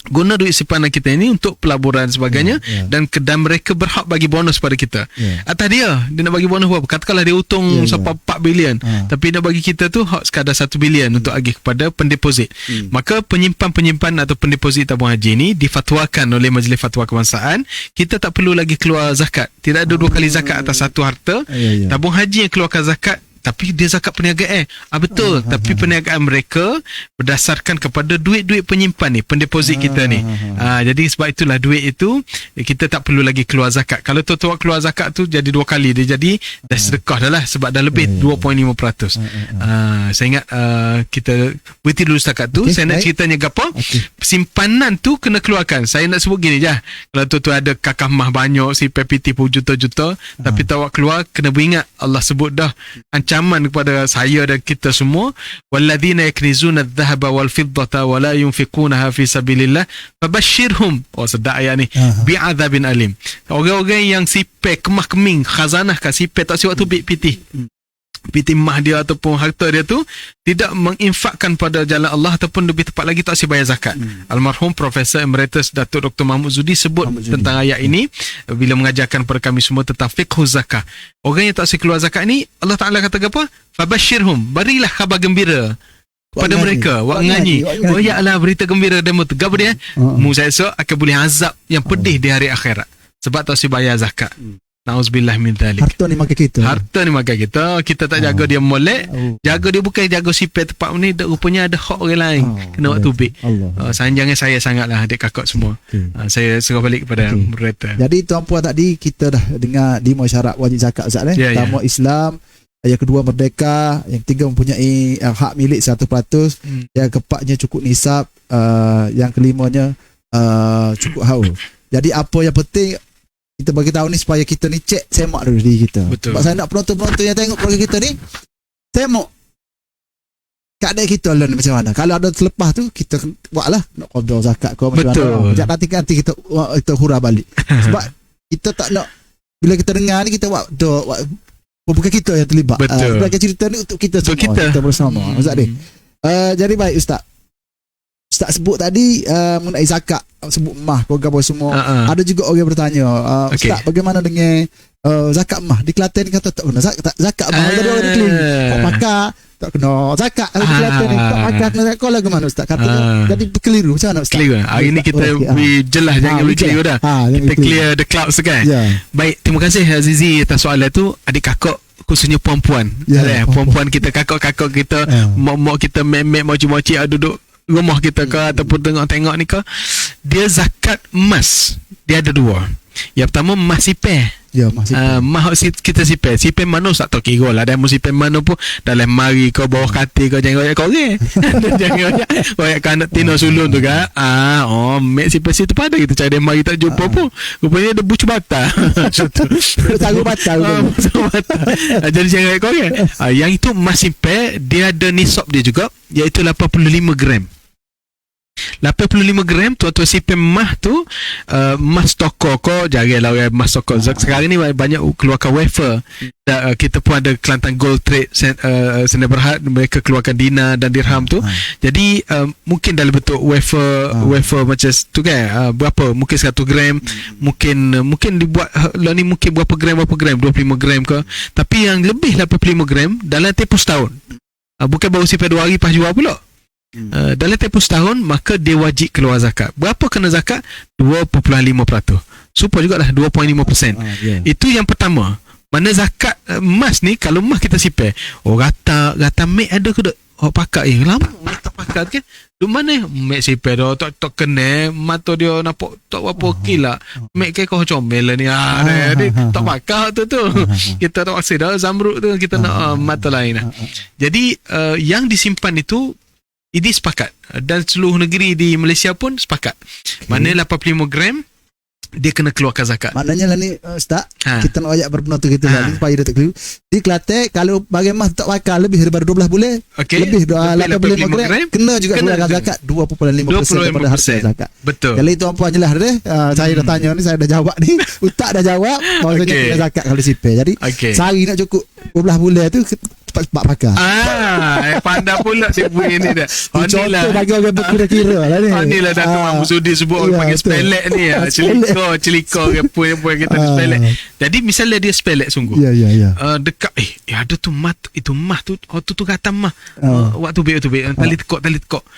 guna duit simpanan kita ini untuk pelaburan sebagainya, dan mereka berhak bagi bonus pada kita. Atas dia nak bagi bonus berapa? Katakanlah dia untung sampai 4 bilion, tapi nak bagi kita tu hak sekadar 1 bilion untuk agih kepada pendeposit. Maka penyimpan atau pendeposit tabung haji ini difatwakan oleh Majlis Fatwa Kebangsaan, kita tak perlu lagi keluar zakat. Tidak ada 2 kali zakat atas satu harta. Tabung haji yang keluarkan zakat, tapi dia zakat perniagaan. Betul. Tapi perniagaan mereka berdasarkan kepada duit-duit penyimpan ni, pendeposit kita ni. Jadi sebab itulah duit itu kita tak perlu lagi keluar zakat. Kalau tuan-tuan keluar zakat tu jadi 2 kali, dia jadi dah sedekah dah lah, sebab dah lebih 2.5%. Saya ingat kita berhenti dulu setakat tu. Saya nak ceritanya apa? Simpanan tu kena keluarkan. Saya nak sebut gini je. Kalau tuan-tuan ada kakak mah banyak, si PPT pun juta-juta, tapi tak keluar, kena beringat Allah sebut dah ancaman kepada saya dan kita semua, walladzina yaknizuna adh-dhahaba wal fiddata wa la yunfiqunaha fi sabilillah fabashshirhum, sedap ayat ni, bi'adzabin alim. Orang-orang yang sipek kemah keming khazanah kan, sipek tak siwak tu piti mah dia ataupun harta dia tu tidak menginfakkan pada jalan Allah, ataupun lebih tepat lagi tak si bayar zakat. Almarhum Profesor Emeritus Datuk Dr. Mahmud Zudi sebut tentang ayat ini bila mengajarkan kepada kami semua tentang fiqh zakah. Orang yang tak si keluar zakat ni, Allah Ta'ala kata apa? Fabashshirhum, berilah khabar gembira pada mereka, wak ngaji. Ya Allah, berita gembira dan tegap dia. Mu saya akan boleh azab yang pedih di hari akhirat sebab tak si bayar zakat. Nauzubillah min dzalik. Harta ni makan kita. Harta ni makan kita. Kita tak jaga dia molek. Jaga dia bukan jaga sipir tepat ni. Rupanya ada hak orang lain. Kena waktu tubik. Sanjangnya saya sangatlah adik kakak semua. Saya serah balik kepada moderator. Jadi tuan-puan tadi kita dah dengar 5 syarat wajib zakat Ustaz. Pertama Islam, yang kedua merdeka, yang ketiga mempunyai hak milik 100%, yang keempatnya cukup nisab, yang kelimanya cukup haul. Jadi apa yang penting kita bagi tahu ni supaya kita ni cek semak dulu diri kita. Betul. Sebab saya nak penonton-penonton yang tengok program kita ni semak keadaan kita lah macam mana. Kalau ada terlepas tu kita buatlah nak qada zakat kau macam mana. Sekejap nanti kita hurah balik. Sebab kita tak nak bila kita dengar ni kita buat bukan kita yang terlibat. Sebagai cerita ni untuk kita semua. Kita bersama. Ustaz ni. Jadi baik Ustaz sebut tadi mengenai zakat, sebut emas, program semua. Ada juga orang bertanya, Ustaz bagaimana dengan zakat emas? Di Kelantan kata tak kena zakat emas. Ada orang klaim tak pakar tak kena zakat. Di Kelantan ni tak pakar kena zakat. Kau lagu mana Ustaz? Katanya jadi keliru. Macam mana Ustaz? Keliru. Hari ni kita jelas jangan keliru dah. Kita clear the clouds kan. Baik, terima kasih Azizi atas soalan tu. Adik kakak khususnya perempuan. Perempuan kita, kakak-kakak kita, mak kita, mek-mek, moci-moci duduk rumah kita ke ataupun tengok-tengok ni ke, dia zakat emas dia ada 2. Yang pertama emas sipir. Emas kita sipir mana tak tahu kira lah. Dan sipir mana pun dalam mari kau bawah katil kau jangan royak korang. Jangan royak kau anak tina sulung tu kan. Mek sipir situ pada kita cari mari tak jumpa pun. Rupanya ada bucu bata. Taruh bata. Jadi jangan royak korang. Yang itu emas sipir dia ada nisab dia juga, iaitu 85 gram. 85 gram tuan-tuan sipir emas tu, emas toko kau janganlah orang emas toko. Sekarang ni banyak keluarkan wafer. Kita pun ada Kelantan Gold Trade Sdn Bhd, mereka keluarkan dinar dan dirham tu. Jadi mungkin dalam bentuk wafer macam tu kan. Berapa? Mungkin 100 gram. Mungkin dibuat lah ni mungkin berapa gram 25 gram ke. Tapi yang lebih 85 gram dalam tempoh setahun. Bukan baru sipir 2 hari pas jual pula. Dalam tempoh setahun, maka dia wajib keluar zakat. Berapa kena zakat? 2.5%. Supaya jugalah 2.5%. Itu yang pertama. Mana zakat emas ni, kalau emas kita sipir, rata mek ada ke tak? Pakar lama tak pakar kan. Di mana mek sipir dah tak kena mata dia nampak tak apa okey lah. Mek ke kau comel ni tak pakar tu. Kita tak paksa dah zamrud tu, kita nak mata lain lah. Jadi yang disimpan itu ini sepakat, dan seluruh negeri di Malaysia pun sepakat. Mana 85 gram dia kena keluarkan zakat. Maknanya lah ni Ustaz, kita nak ayat berpenonton kita lah ni supaya dia tak keliru. Di Kelantan kalau bagi emas tak pakar lebih daripada 12 bulan, lebih 85 gram kena juga keluarkan zakat 2.5% daripada harga zakat. Betul. Kalau itu apa jelas dah. Saya dah tanya ni, saya dah jawab ni. Ustaz dah jawab bahawasanya kena zakat kalau sipir. Jadi sehari nak cukup 12 bulan tu cepat pakar. Pandai pula dia bunyi ni dah. Contoh bagi orang berkira-kira lah ni. Inilah Datuk Mahmud Sudi sebut orang panggil spelek ni. Celiko apa yang kita spelek. Jadi misalnya dia spelek sungguh. Dekat ada tu mat itu mah tu tu kata mah. Waktu be tali tekok.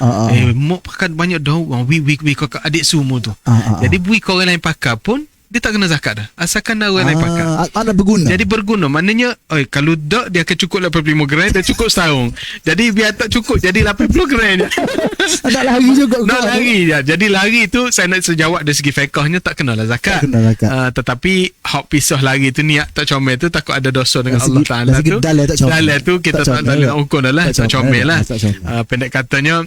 Mok pakai banyak dah. We kau adik semua tu. Jadi bui kau orang lain pakar pun dia tak kena zakat dah. Asalkan orang lain pakar. Mana berguna. Jadi berguna. Maknanya kalau tak dia akan cukup 85 gram, dia cukup setahun. Jadi biar tak cukup jadi 80 gram je. Nak lari juga. Nak lari je. Jadi lari tu saya nak sejawab dari segi fiqahnya tak kenalah zakat. Tetapi hak pisah lari tu niat tak comel tu takut ada dosa dengan Allah Ta'ala tu. Dalil tu kita tak nak hukum dah lah. Tak comel lah. Pendek katanya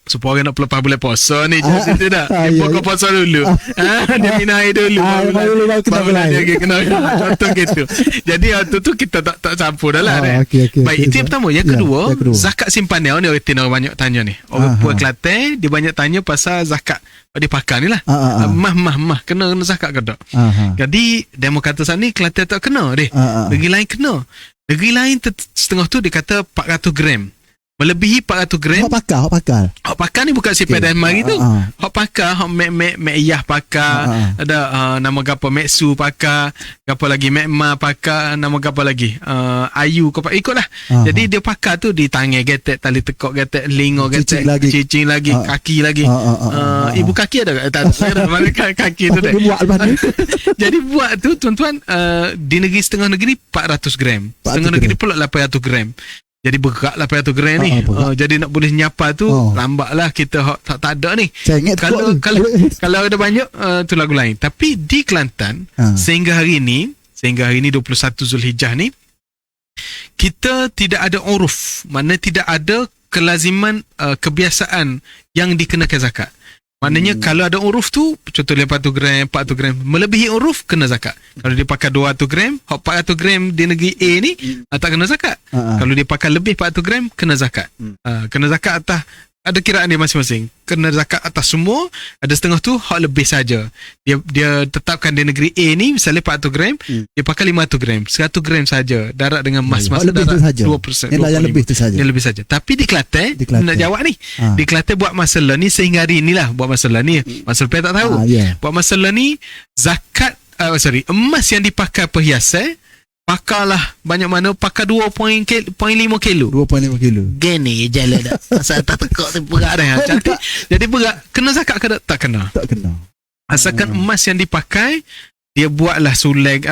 supaya orang nak pelepas bulan puasa ni je situ dah. Pokok puasa dulu. Dia minum air dulu. Baru dia kena contoh gitu. Jadi tu kita tak campur dah lah. Baik, itu yang pertama. Yang kedua, zakat simpanan ni orang banyak tanya ni. Orang Puan Kelantan dia banyak tanya pasal zakat dia pakar ni lah. Mah kena zakat ke tak? Jadi demo kata sana ni Kelantan tak kena deh. Negeri lain kena. Negeri lain setengah tu dia kata 400 gram. melebihi 400 gram. Hok pakar. Hok pakar ni bukan sipai dan mari tu. Hok pakar, hok mek iyah pakar, ada nama gapo Meksu pakar, gapo lagi Mekma pakar, nama gapo lagi Ayu kau ikutlah. Jadi dia pakar tu di tangan getek, tali tekok getek, lingo getek, cicing lagi, kaki lagi. Ibu kaki ada tak ada mana kaki tu dah. Buat lepas ni. Jadi buat tu tuan-tuan, di negeri setengah negeri 400 gram. Setengah negeri pula 800 gram. Jadi berat 800 gram ni. Jadi nak boleh nyapa tu lambatlah kita tak ada ni. Kalau ada banyak tu lagu lain. Tapi di Kelantan sehingga hari ni 21 Zulhijjah ni, kita tidak ada uruf, maknanya tidak ada kelaziman kebiasaan yang dikenakan zakat. Maknanya kalau ada uruf tu, contoh 800 gram, 400 gram, melebihi uruf kena zakat. Kalau dia pakai 200 gram, 400 gram di negeri A ni tak kena zakat. Kalau dia pakai lebih 400 gram, kena zakat. Kena zakat atas, ada kiraan dia masing-masing. Kena zakat atas semua, ada setengah tu hak lebih saja. Dia tetapkan di negeri A ni misalnya 400 gram, dia pakai 500 gram, 100 gram saja. Darat dengan mas-mas darat 2%. Yang lebih tu saja. Yang lebih saja. Tapi di Kelantan, nak jawab ni. Di Kelantan buat masalah ni sehingga hari inilah buat masalah ni. Masalah tak tahu. Buat masalah ni zakat emas yang dipakai perhiasan, pakarlah banyak mana, pakai 2.5 kilo. 2.5 kilo. Gini jalan dah. Asal tak tekak tu berat dah. Jadi berat, kena zakat ke tak kena? Tak kena. Asalkan emas yang dipakai, dia buatlah suleg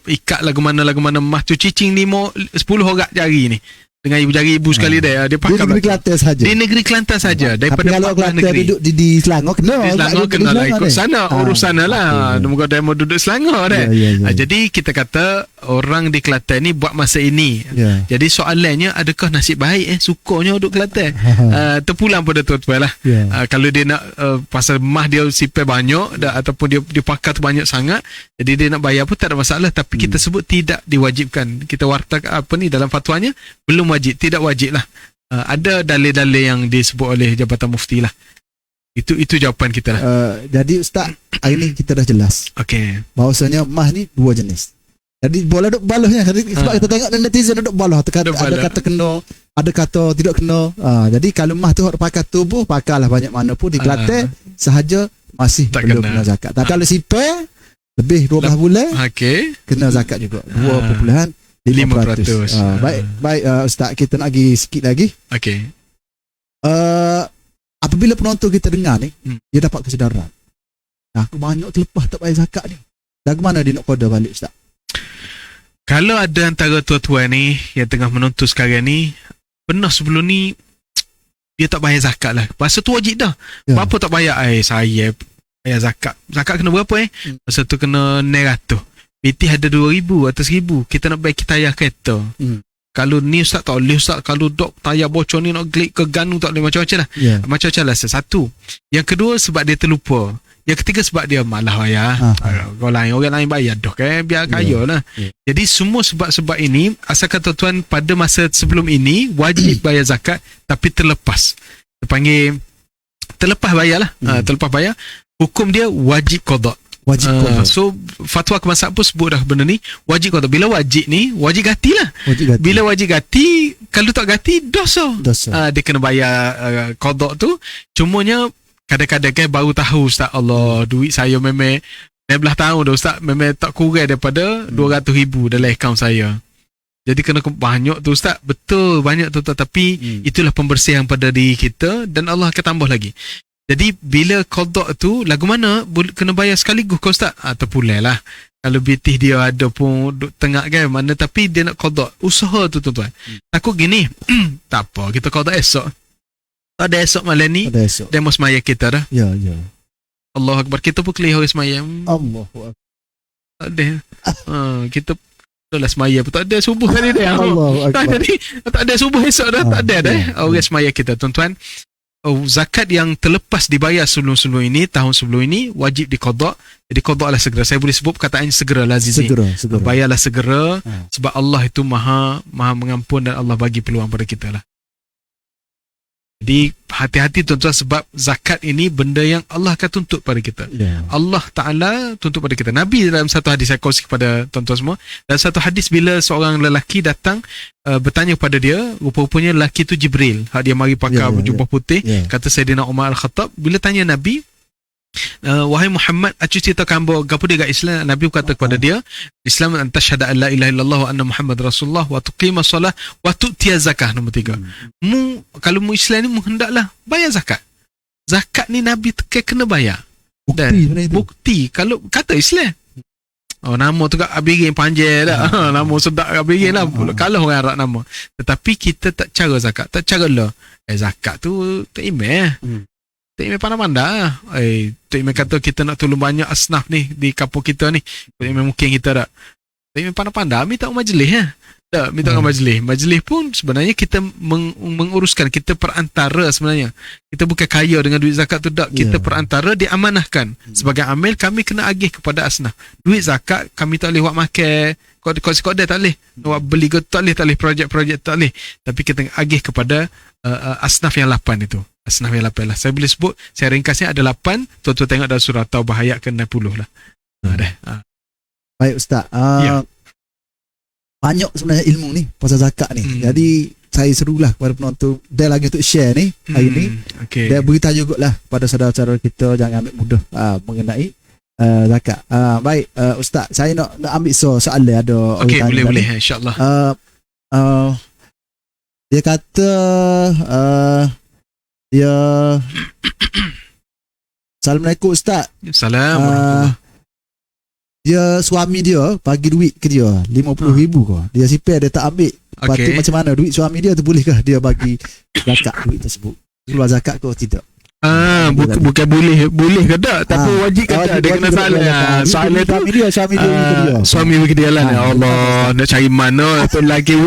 ikat lagu mana emas tu, cicing 10 horak jari ni. Dengan ibu jari ibu sekali dia pakai di negeri Kelantan saja. Di negeri Kelantan saja. Daripada kalau Kelantan duduk di Selangor kena. Di Selangor kena lah ikut sana, urus sana lah. Moga dia mau duduk Selangor dah. Jadi kita kata orang di Kelantan ni buat masa ini. Jadi soalannya, adakah nasib baik sukanya duduk Kelantan? Terpulang pada tuan-tuan lah. Kalau dia nak pasal mah dia sipai banyak ataupun dia pakai tu banyak sangat, jadi dia nak bayar pun tak ada masalah. Tapi kita sebut tidak diwajibkan. Kita wartakan dalam fatwanya belum wajib, tidak wajib lah. Ada dalil-dalil yang disebut oleh Jabatan Mufti lah. Itu jawapan kita lah. Jadi Ustaz, hari ni kita dah jelas. Okey. Bahawasanya mah ni dua jenis. Jadi boleh duk balahnya. Sebab kita tengok netizen duk balah. Ada kata kena, ada kata tidak kena. Jadi kalau mah tu pakai tubuh, pakailah banyak mana pun di Kelantan sahaja masih tak belum kena zakat. Tapi kalau sipai lebih 12 bulan, kena zakat juga. 2.5%. Baik Ustaz, kita nak pergi sikit lagi. Okey. Apabila penonton kita dengar ni, dia dapat kesedaran. Aku banyak terlepas tak bayar zakat ni. Lagu mana dia nak koda balik Ustaz? Kalau ada antara tuan-tuan ni yang tengah menonton sekarang ni, pernah sebelum ni dia tak bayar zakat lah. Masa tu wajib dah. Berapa tak bayar? Saya bayar zakat. Zakat kena berapa Masa tu kena 900. PT ada 2,000 atau 1,000. Kita nak bayar tayar kereta. Kalau ni Ustaz tak boleh Ustaz. Kalau dok tayar bocor ni nak klik ke ganu tak boleh, macam-macam lah. Macam-macam lah. Satu. Yang kedua sebab dia terlupa. Yang ketiga sebab dia malah bayar. Orang lain bayar dah kan, biar kaya lah. Jadi semua sebab-sebab ini, asalkan tuan-tuan pada masa sebelum ini wajib bayar zakat tapi terlepas. Kita panggil terlepas bayar lah. Terlepas bayar. Hukum dia wajib qada. So fatwa kebangsaan pun sebut dah benda ni wajib qada. Bila wajib ni wajib ganti lah. Bila wajib ganti, kalau tak ganti dosa. Dia kena bayar qada tu. Cumanya kadang-kadang kan baru tahu Ustaz, Allah, duit saya memang 19 tahun dah Ustaz, memang tak kurang daripada 200,000 dalam akaun saya. Jadi kena banyak tu Ustaz. Betul banyak tu, tapi itulah pembersihan pada diri kita dan Allah akan tambah lagi. Jadi bila qada tu lagu mana kena bayar sekaligus ke Ustaz? Terpulang lah. Kalau bitih dia ada pun tengah kan mana, tapi dia nak qada. Usaha tu tuan-tuan. Takut gini, tak apa, kita qada esok. Tak ada esok malam ni, demo semaya kita dah. Ya. Allahu Akbar. Kita pun kelih hari semaya. Allahu Akbar. Tak ada. Kita itulah semaya pun tak ada subuh tadi dah. Tak ada subuh esok dah. Tak ada dah. Orang semaya kita tuan-tuan. Zakat yang terlepas dibayar sebelum ini, tahun sebelum ini wajib diqada. Jadi qada lah segera. Saya boleh sebut perkataan segera lah Azizi. Segera. Bayarlah segera sebab Allah itu maha mengampun dan Allah bagi peluang pada kita lah. Jadi hati-hati tuan-tuan, sebab zakat ini benda yang Allah akan tuntut pada kita. Allah Ta'ala tuntut pada kita. Nabi dalam satu hadis, saya kongsi kepada tuan-tuan semua, dalam satu hadis bila seorang lelaki datang bertanya kepada dia, rupa-rupanya lelaki tu Jibril, dia mari pakai jubah putih, kata Sayyidina Umar Al-Khattab, bila tanya Nabi, wahai Muhammad, acu ceritakan bahawa gapo dia kat Islam. Nabi berkata kepada dia, Islam anta syahada an la ilaha illallah wa anna Muhammad Rasulullah wa tuqimas solah wa tu'tiyaz zakah. Nombor 3. Kalau mu Islam ni, mu hendaklah bayar zakat. Zakat ni Nabi tekan kena bayar. Bukti kalau kata Islam. Nama tu kat Abirin panjang dah. Nama sedap kat Abirin lah. Kalau orang Arab nama. Tetapi kita tak cara zakat, tak cara lah. Zakat tu tak imeh. Tak Imam pandang-pandang. Tak Imam kata kita nak tolong banyak asnaf ni di kampung kita ni. Tak Imam mungkin kita tak. Tak Imam pandang-pandang. Minta majlis Tak, minta majlis. Majlis pun sebenarnya kita menguruskan. Kita perantara sebenarnya. Kita bukan kaya dengan duit zakat tu tak. Kita perantara, diamanahkan. Sebagai amil, kami kena agih kepada asnaf. Duit zakat kami tak boleh buat makan. Kod-kod tak boleh. Buat beli tak boleh. Projek-projek tak boleh. Tapi kita agih kepada asnaf yang 8 itu. Asnaf yang 8 lah. Saya boleh sebut, saya ringkasnya ada 8. Tuan-tuan tengok dalam surah Taubah ayat ke 60 lah. Baik Ustaz. Banyak sebenarnya ilmu ni pasal zakat ni. Jadi saya serulah kepada penonton dia lagi untuk share ni hari ni. Dia beritahu jugalah kepada saudara-saudara kita jangan ambil mudah mengenai zakat. Baik Ustaz, saya nak ambil soalan ada. Okey, boleh insya-Allah. Dia kata dia Assalamualaikum Ustaz. Assalamualaikum. Dia suami dia bagi duit ke dia 50,000 kau. Dia simpan, dia tak ambil. Lepas tu macam mana duit suami dia tu, bolehkah dia bagi zakat duit tersebut? Keluar zakat ke tidak? Bukan boleh ke tak, tapi wajib ke tak, dia kena salah. Soalan tu suami bagi dia lah. Ya Allah, nak cari mana tu lagi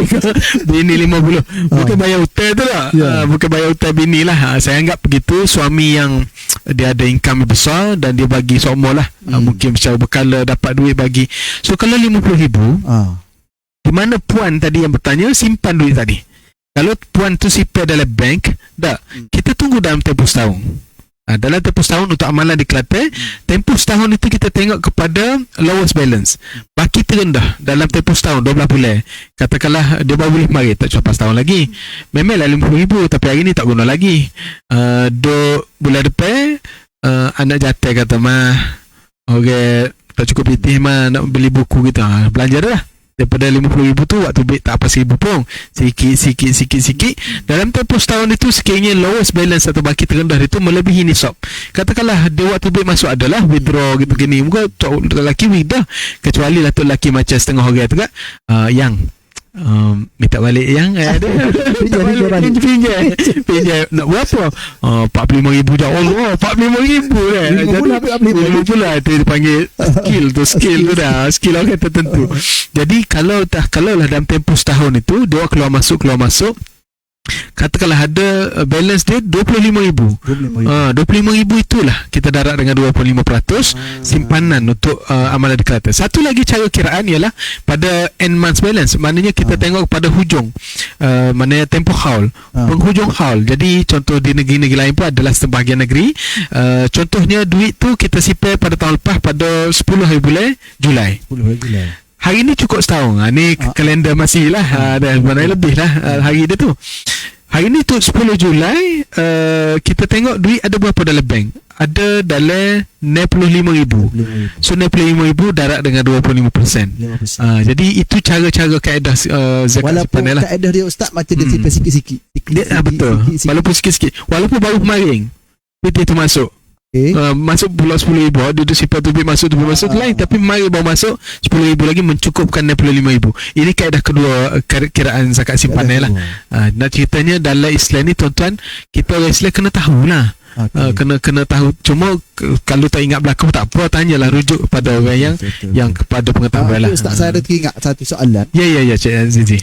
bini 50. Bukan bayar hutang tu lah. Bukan bayar hutang bini lah. Saya anggap begitu, suami yang dia ada income besar dan dia bagi semua lah. Mungkin secara berkala dapat duit bagi. So kalau 50,000, di mana puan tadi yang bertanya simpan duit tadi? Kalau puan tu simpan dalam bank, tak, kita tunggu dalam tempoh setahun. Dalam tempoh setahun untuk amalan di Kelantan, tempoh setahun itu kita tengok kepada lowest balance. Baki terendah dalam tempoh setahun 12 bulan. Katakanlah dia baru boleh mari, tak cukup setahun lagi. Memanglah 50,000, tapi hari ni tak guna lagi. 2 bulan depan anak jatuh kata mah, okay, tak cukup pitih mah nak beli buku kita. Belanja dah lah. Daripada 50,000 tu, waktu duit tak apa 1,000 pun. Sikit. Dalam tempoh setahun itu, sekiranya lowest balance atau baki terendah itu melebihi nisab. Katakanlah dia waktu duit masuk adalah withdraw gitu gini. Muka lelaki withdraw. Kecuali lah tu lelaki macam setengah orang tu kan. Yang minta balik yang pinjam nak berapa? 45,000 dah. Allah, 45,000 jadi pula tu dipanggil skill tu dah, skill orang tertentu. Jadi kalau lah dalam tempoh setahun itu dia keluar masuk, katakanlah ada balance dia 25,000. 25,000 itulah kita darab dengan 25% simpanan untuk amalan di Kelantan. Satu lagi cara kiraan ialah pada end month balance. Maknanya kita tengok pada hujung maknanya tempoh haul, penghujung haul. Jadi contoh di negeri-negeri lain pun adalah sebahagian negeri, contohnya duit tu kita simpan pada tahun lepas pada 10 hari bulan Julai. Hari ni cukup setahun. Ni kalender masih lah. Dan mana lebih lah hari dia tu. Hari ni tu 10 Julai, kita tengok duit ada berapa dalam bank. Ada dalam 65,000. So 65,000 darab dengan 25%. Jadi itu cara-cara kaedah zakat walaupun simpanan lah. Kaedah dia Ustaz macam dia simpan sikit-sikit. Betul. Walaupun sikit-sikit. Walaupun baru kemarin PT tu masuk. Masuk pula 10,000, dia simpan tu duit masuk lain, tapi mari baru masuk 10,000 lagi mencukupkan 65,000. Ini kaedah kedua kiraan zakat simpanan lah. Nak ceritanya dalam Islam ni tuan-tuan, kita orang Islam kena tahulah. Kena tahu. Cuma kalau tak ingat belakang tak apa, tanyalah, rujuk kepada orang yang kepada pengetahuan lah. Ustaz, saya ada teringat satu soalan. Ya Cik Azizi.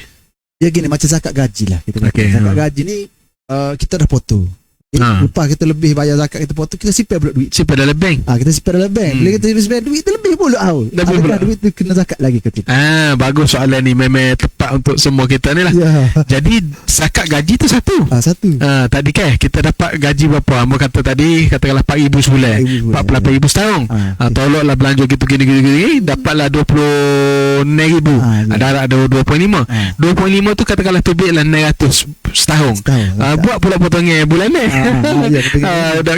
Dia gini, macam zakat gaji lah kita. Zakat gaji ni kita dah potong. Lepas kita lebih bayar zakat kita potong, kita simpan pula duit. Simpan dalam bank. Kita simpan dalam bank. Bila kita simpan duit tu lebih pula adakah duit tu kena zakat lagi ke tidak? Bagus soalan ni, memang tepat untuk semua kita ni lah. Jadi zakat gaji tu satu. Tadi kan kita dapat gaji berapa? Amba kata tadi, katakanlah 4,000 sebulan, 48,000 setahun. Toloklah belanja gitu gini, dapatlah 26,000. Ada 2.5. 2.5 tu katakanlah tubik lah 900 setahun. Buat pula potongnya bulan ni.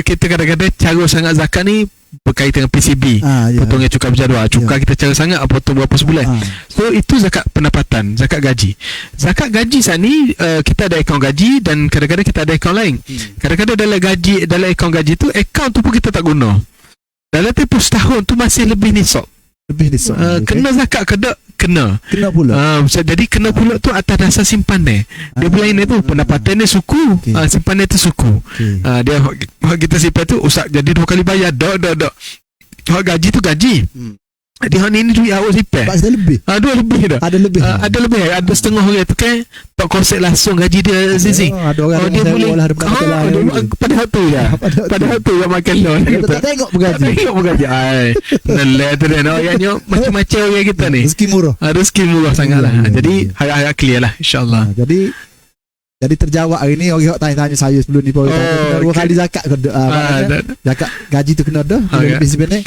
Kita kadang-kadang cara sangat zakat ni berkaitan dengan PCB, potongnya cukai berjadual, cukai kita cara sangat potong berapa sebulan. So itu zakat pendapatan, zakat gaji. Zakat gaji saat ni kita ada akaun gaji dan kadang-kadang kita ada akaun lain. Kadang-kadang dalam akaun gaji tu, akaun tu pun kita tak guna. Dalam tempoh setahun tu masih lebih nisab. Kena zakat ke tak? Kena pula. Jadi kena pula tu atas dasar simpanan. Dia lain tu pendapatan dia suku, simpanan tu suku. Dia kita simpan tu usah jadi 2 kali bayar. Dak. Hak gaji tu gaji. Di hak ni duit awak simpan. Ada lebih. Ada lebih dah. Ada lebih. Ada setengah orang tu kan tak konsep langsung gaji dia sisi. Ada orang dia boleh pada hak tu ya. Pada hak tu yang makan loan. Tak tengok bergaji. Neleh tu dah. Ayatnya macam-macam orang kita ni. Rezeki murah sangatlah. Jadi harap clear lah insya-Allah. Jadi terjawab hari ni orang tanya-tanya saya sebelum ni. Kena 2 kali zakat ke tak? Zakat gaji tu kena dah. Lebih sebenarnya.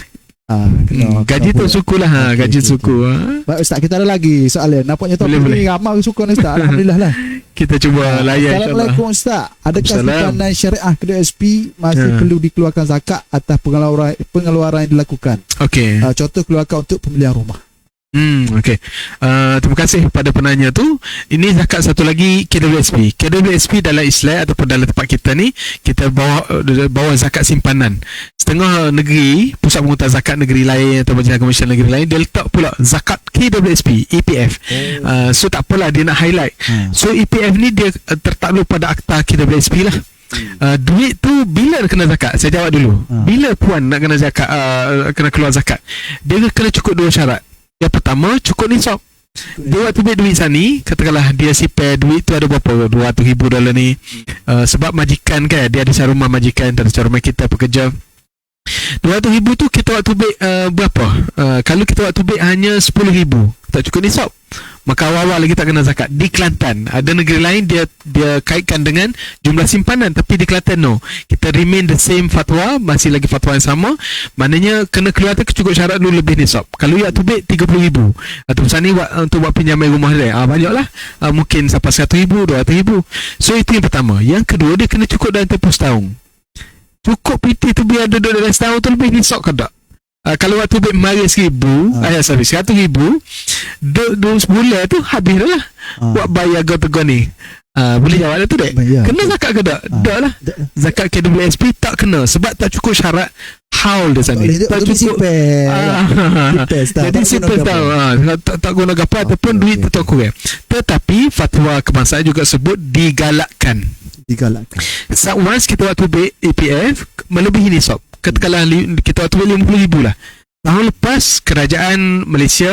Gaji tu suku lah. Gaji suku. Baik Ustaz, kita ada lagi soalan. Nampaknya topik ni ramai suka ni Ustaz. Alhamdulillah lah. Kita cuba layan. Assalamualaikum Ustaz. Adakah simpanan syariah kedai SP masih perlu dikeluarkan zakat atas pengeluaran yang dilakukan? Okey. Contoh keluarkan untuk pembelian rumah. Okey. Terima kasih pada penanya tu. Ini zakat satu lagi KWSP. KWSP dalam Islam ataupun dalam tempat kita ni, kita bawa zakat simpanan. Setengah negeri, pusat pengurutan zakat negeri lain atau Majlis Komersial negeri lain, dia letak pula zakat KWSP, EPF. So tak apalah dia nak highlight. So EPF ni dia tertakluk pada akta KWSP lah. Duit tu bila kena zakat? Saya jawab dulu. Bila puan nak kena zakat, kena keluar zakat? Dia kena cukup 2 syarat. Yang pertama, cukup nisab. Dia waktu ambil duit sani, katakanlah dia simpan duit tu ada berapa? $200,000 ni. Sebab majikan kan, dia ada cara rumah majikan, ada cara rumah kita pekerja. $200,000 tu kita waktu ambil berapa? Kalau kita waktu ambil hanya $10,000, tak cukup nisab, maka awal-awal lagi tak kena zakat. Di Kelantan, ada negeri lain dia kaitkan dengan jumlah simpanan, tapi di Kelantan no, kita remain the same fatwa, masih lagi fatwa yang sama. Maknanya kena keluar tu cukup syarat dulu lebih nisab. Kalau ya tu bet 30,000 atau misalnya untuk buat pinjaman rumah dia, banyaklah, mungkin sampai 100,000, 200,000. So itu yang pertama. Yang kedua, dia kena cukup dalam tempoh setahun. Cukup PT tu biar duduk dalam setahun tu lebih nisab ke tak? Kalau waktu bet mari 100,000, 100,000, duduk sebulan tu habis dah lah. Buat bayar gotong ni. Boleh jawab tu dek? Kena zakat ke tak? Tak lah. Zakat KWSP tak kena sebab tak cukup syarat haul dia sana. Tak cukup. Jadi simpan tahu. Tak guna apa ataupun duit tu tak kurang. Tetapi fatwa kebangsaan juga sebut digalakkan. Once kita waktu bet EPF melebihi nisab, katakanlah kita waktu beli 50,000 lah. Tahun lepas kerajaan Malaysia,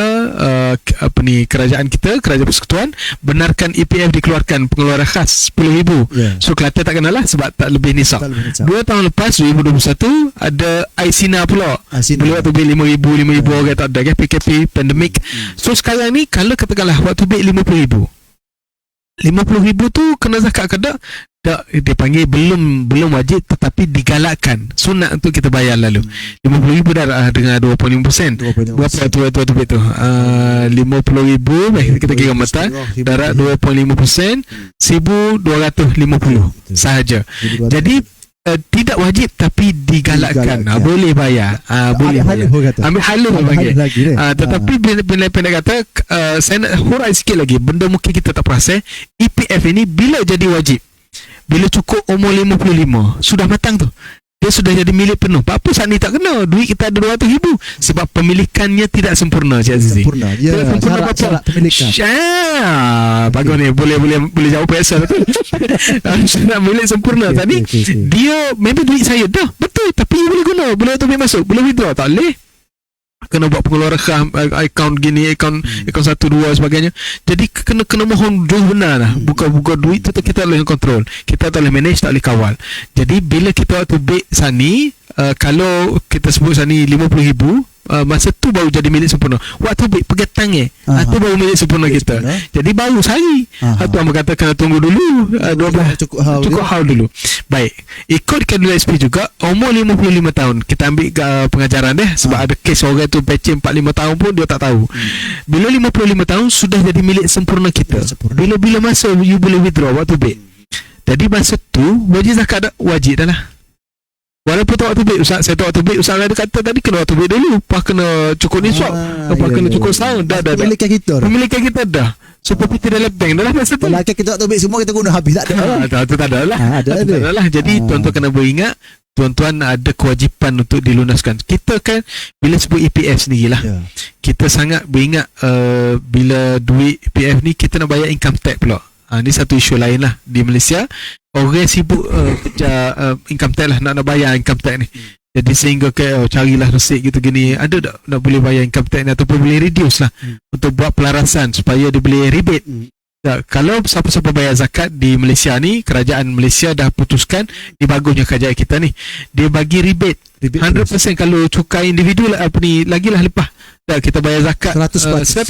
kerajaan kita, kerajaan persekutuan benarkan EPF dikeluarkan pengeluaran khas 10,000. So Kelantan tak kenalah sebab tak lebih nisab. 2 tahun lepas 2021 ada Aisina pula. Boleh waktu beli 5,000 orang tak ada kan, PKP pandemik. So sekarang ni kalau katakanlah waktu beli 50,000 tu kena zakat ke tak? Tak, dia panggil belum wajib tetapi digalakkan. Sunat untuk kita bayar lalu. 50,000 dah dengan 2.5%. Berapa tu bet tu? 50,000 kita kira mata darab 2.5%, 1,250 sahaja. Jadi tidak wajib tapi digalakkan. Boleh bayar. Boleh ambil halus bagi. Tetapi bila pendek kata, saya nak hurai sikit lagi benda mungkin kita tak perasan. EPF ini bila jadi wajib? Bila cukup umur 55, sudah matang tu, dia sudah jadi milik penuh. Apa saat ni tak kena? Duit kita ada 200,000 sebab pemilikannya tidak sempurna, Cik Azizi. Tidak sempurna syarat pemilikan. Bagus ni, boleh jawab biasa betul. Syarat milik sempurna tadi. Dia memang duit saya dah betul, tapi boleh guna, boleh tu masuk, boleh withdraw, tak boleh. kena buat pengeluaran akaun gini, akaun 1 2 sebagainya. Jadi kena mohon dulu benar lah. Buka duit tu kita tak boleh kontrol, kita tak boleh manage, tak boleh kawal. Jadi bila kita waktu beg sani, kalau kita sebut sani 50,000, masa tu baru jadi milik sempurna. Waktu beg pegang tangan, tu baru milik sempurna kita. Jadi baru sehari. Tu Abang kata kena tunggu dulu 12 cukup haul dulu. Baik, ikutkan dulu SP juga umur 55 tahun. Kita ambil pengajaran deh, sebab ada kes orang tu pecah 45 tahun pun dia tak tahu. Bila 55 tahun sudah jadi milik sempurna kita. Bila masa you boleh withdraw waktu beg. Jadi masa tu wajib zakat dah, wajib dah lah. Walaupun tak waktu beg, Ustaz, saya tak waktu beg, Ustaz ada kata tadi kena waktu beg dulu, lepas kena cukup nisab, lepas kena cukup setahun, dah. Pemilikan kita dah. So property dalam bank dah lah masa tu. Kalau kita waktu beg semua kita guna habis, tak ada. Tu tak ada lah. Ada lah. Jadi tuan-tuan kena beringat, tuan-tuan ada kewajipan untuk dilunaskan. Kita kan bila sebut EPF sendiri lah, kita sangat beringat bila duit EPF ni kita nak bayar income tax pula. Ni satu isu lain lah di Malaysia. Orang sibuk kerja income tax lah, nak bayar income tax ni. Jadi sehingga carilah resit gitu gini, ada tak nak boleh bayar income tax ni, ataupun boleh reduce lah untuk buat pelarasan supaya dia boleh rebate. Kalau siapa-siapa bayar zakat di Malaysia ni, kerajaan Malaysia dah putuskan, ni bagusnya kerajaan kita ni, dia bagi rebate 100%. Kalau cukai individu lah, apa ni lagilah lepas kita bayar zakat 100%.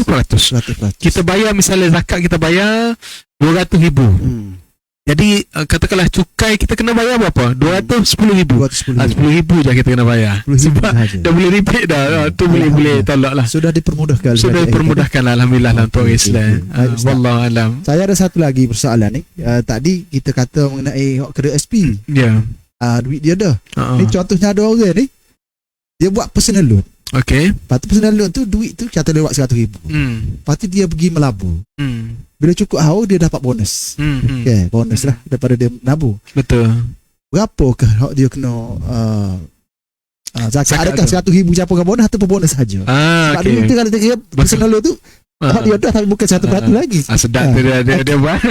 Kita bayar misalnya zakat kita bayar 200,000. Jadi katakanlah cukai kita kena bayar berapa? 210,000. 10,000 je kita kena bayar. Sebab dah boleh rebate dah. Tu boleh tolak lah. Sudah dipermudahkan. Lah, alhamdulillah lah untuk Islam. Wallahu alam. Saya ada satu lagi persoalan ni. Tadi kita kata mengenai kena SP. Ya. Duit dia dah. Ni contohnya ada orang ni, dia buat personal loan. Okey. Lepas tu personal loan tu, duit tu kata lewat 100,000. Lepas tu dia pergi melabur. Bila cukup haul dia dapat bonus. Okay, bonus lah daripada dia nabur. Betul. Berapakah hak dia kena zakat? Adakah 100,000 siapa dengan bonus ataupun bonus saja? Sebab dulu tu kalau dia personal loan tu hak dia dah, tapi bukan 100% lagi. Sedap tu dia buat.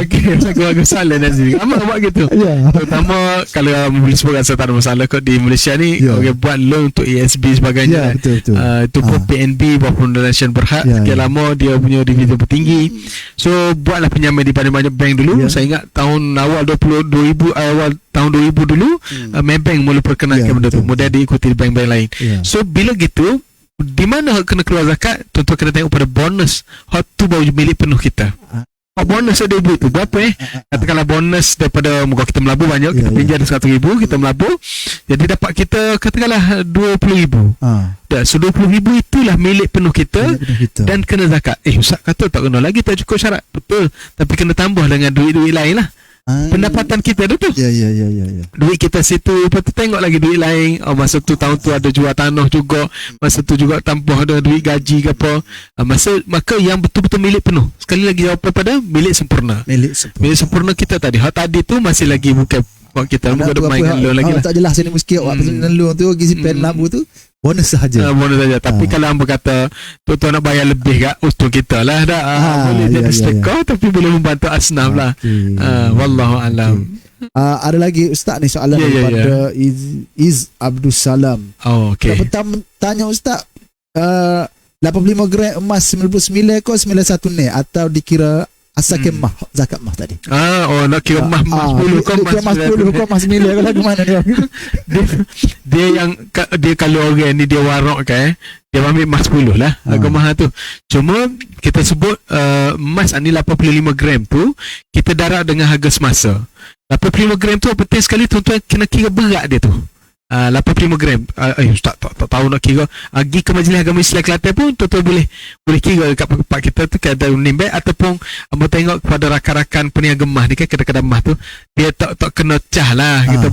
Okey, aku salah Nazri. Amat buat gitu. Terutama kalau municipal rasa tak ada masalah kot di Malaysia ni, orang buat loan untuk ASB sebagainya. Betul. Itu pun PNB walaupun donation berhad, sekian lama dia punya dividen bertinggi. So buatlah pinjaman di banyak-banyak bank dulu. Saya ingat tahun awal 2000 awal tahun 2000 dulu, Maybank mula perkenalkan benda tu. Kemudian diikuti bank-bank lain. So bila gitu, di mana kena keluar zakat, tuan-tuan kena tengok pada bonus. Hak tu baru milik penuh kita. Hak bonus ada duit tu berapa katakanlah bonus daripada muka kita melabur banyak, kita pinjam 100,000, kita melabur, jadi dapat kita katakanlah 20,000. So 20,000 itulah milik penuh kita, dan kena zakat. Ustaz kata tak kena lagi, tak cukup syarat. Betul, tapi kena tambah dengan duit-duit lain lah. Pendapatan kita tu. Ya. Duit kita situ, lepas tu tengok lagi duit lain. Masa tu tahun tu ada jual tanah juga. Masa tu juga tambah ada duit gaji ke apa. Maka yang betul-betul milik penuh. Sekali lagi jawapan pada milik sempurna. Milik sempurna kita tadi. Hak tadi tu masih lagi bukan buat kita. Bukan ada main loan lagi lah. Tak jelas ni mesti personal loan tu, gizi pen labu tu. Bonus sahaja. Bonus saja. Tapi kalau hamba kata tuan-tuan nak bayar lebih kat untung kita lah dah. Boleh jadi sedekah, tapi boleh membantu asnaf lah. Wallahu alam. Ada lagi Ustaz ni soalan daripada Iz Abdul Salam. Okey. Pertama tanya Ustaz, 85 gram emas 99 ko 91 ni atau dikira asal kemah zakat mah tadi. Nak kira mah 10 ko emas 10 ko emas 9 kalau gimana dia? Dia kalau orang ni dia warak kan, dia ambil emas 10 lah harga mahal tu. Cuma kita sebut emas ni 85 gram tu kita darab dengan harga semasa. 85 gram tu penting sekali tuan-tuan kena kira berat dia tu. 85 gram. Ustaz tak tahu nak kira. Pergi ke Majlis Agama Islam Kelantan pun tuan-tuan boleh kira kat pak kita tu ada nimbek, ataupun amba tengok kepada rakan-rakan peniaga mah ni kan, kadang-kadang mah tu dia tak kena cah lah. Kita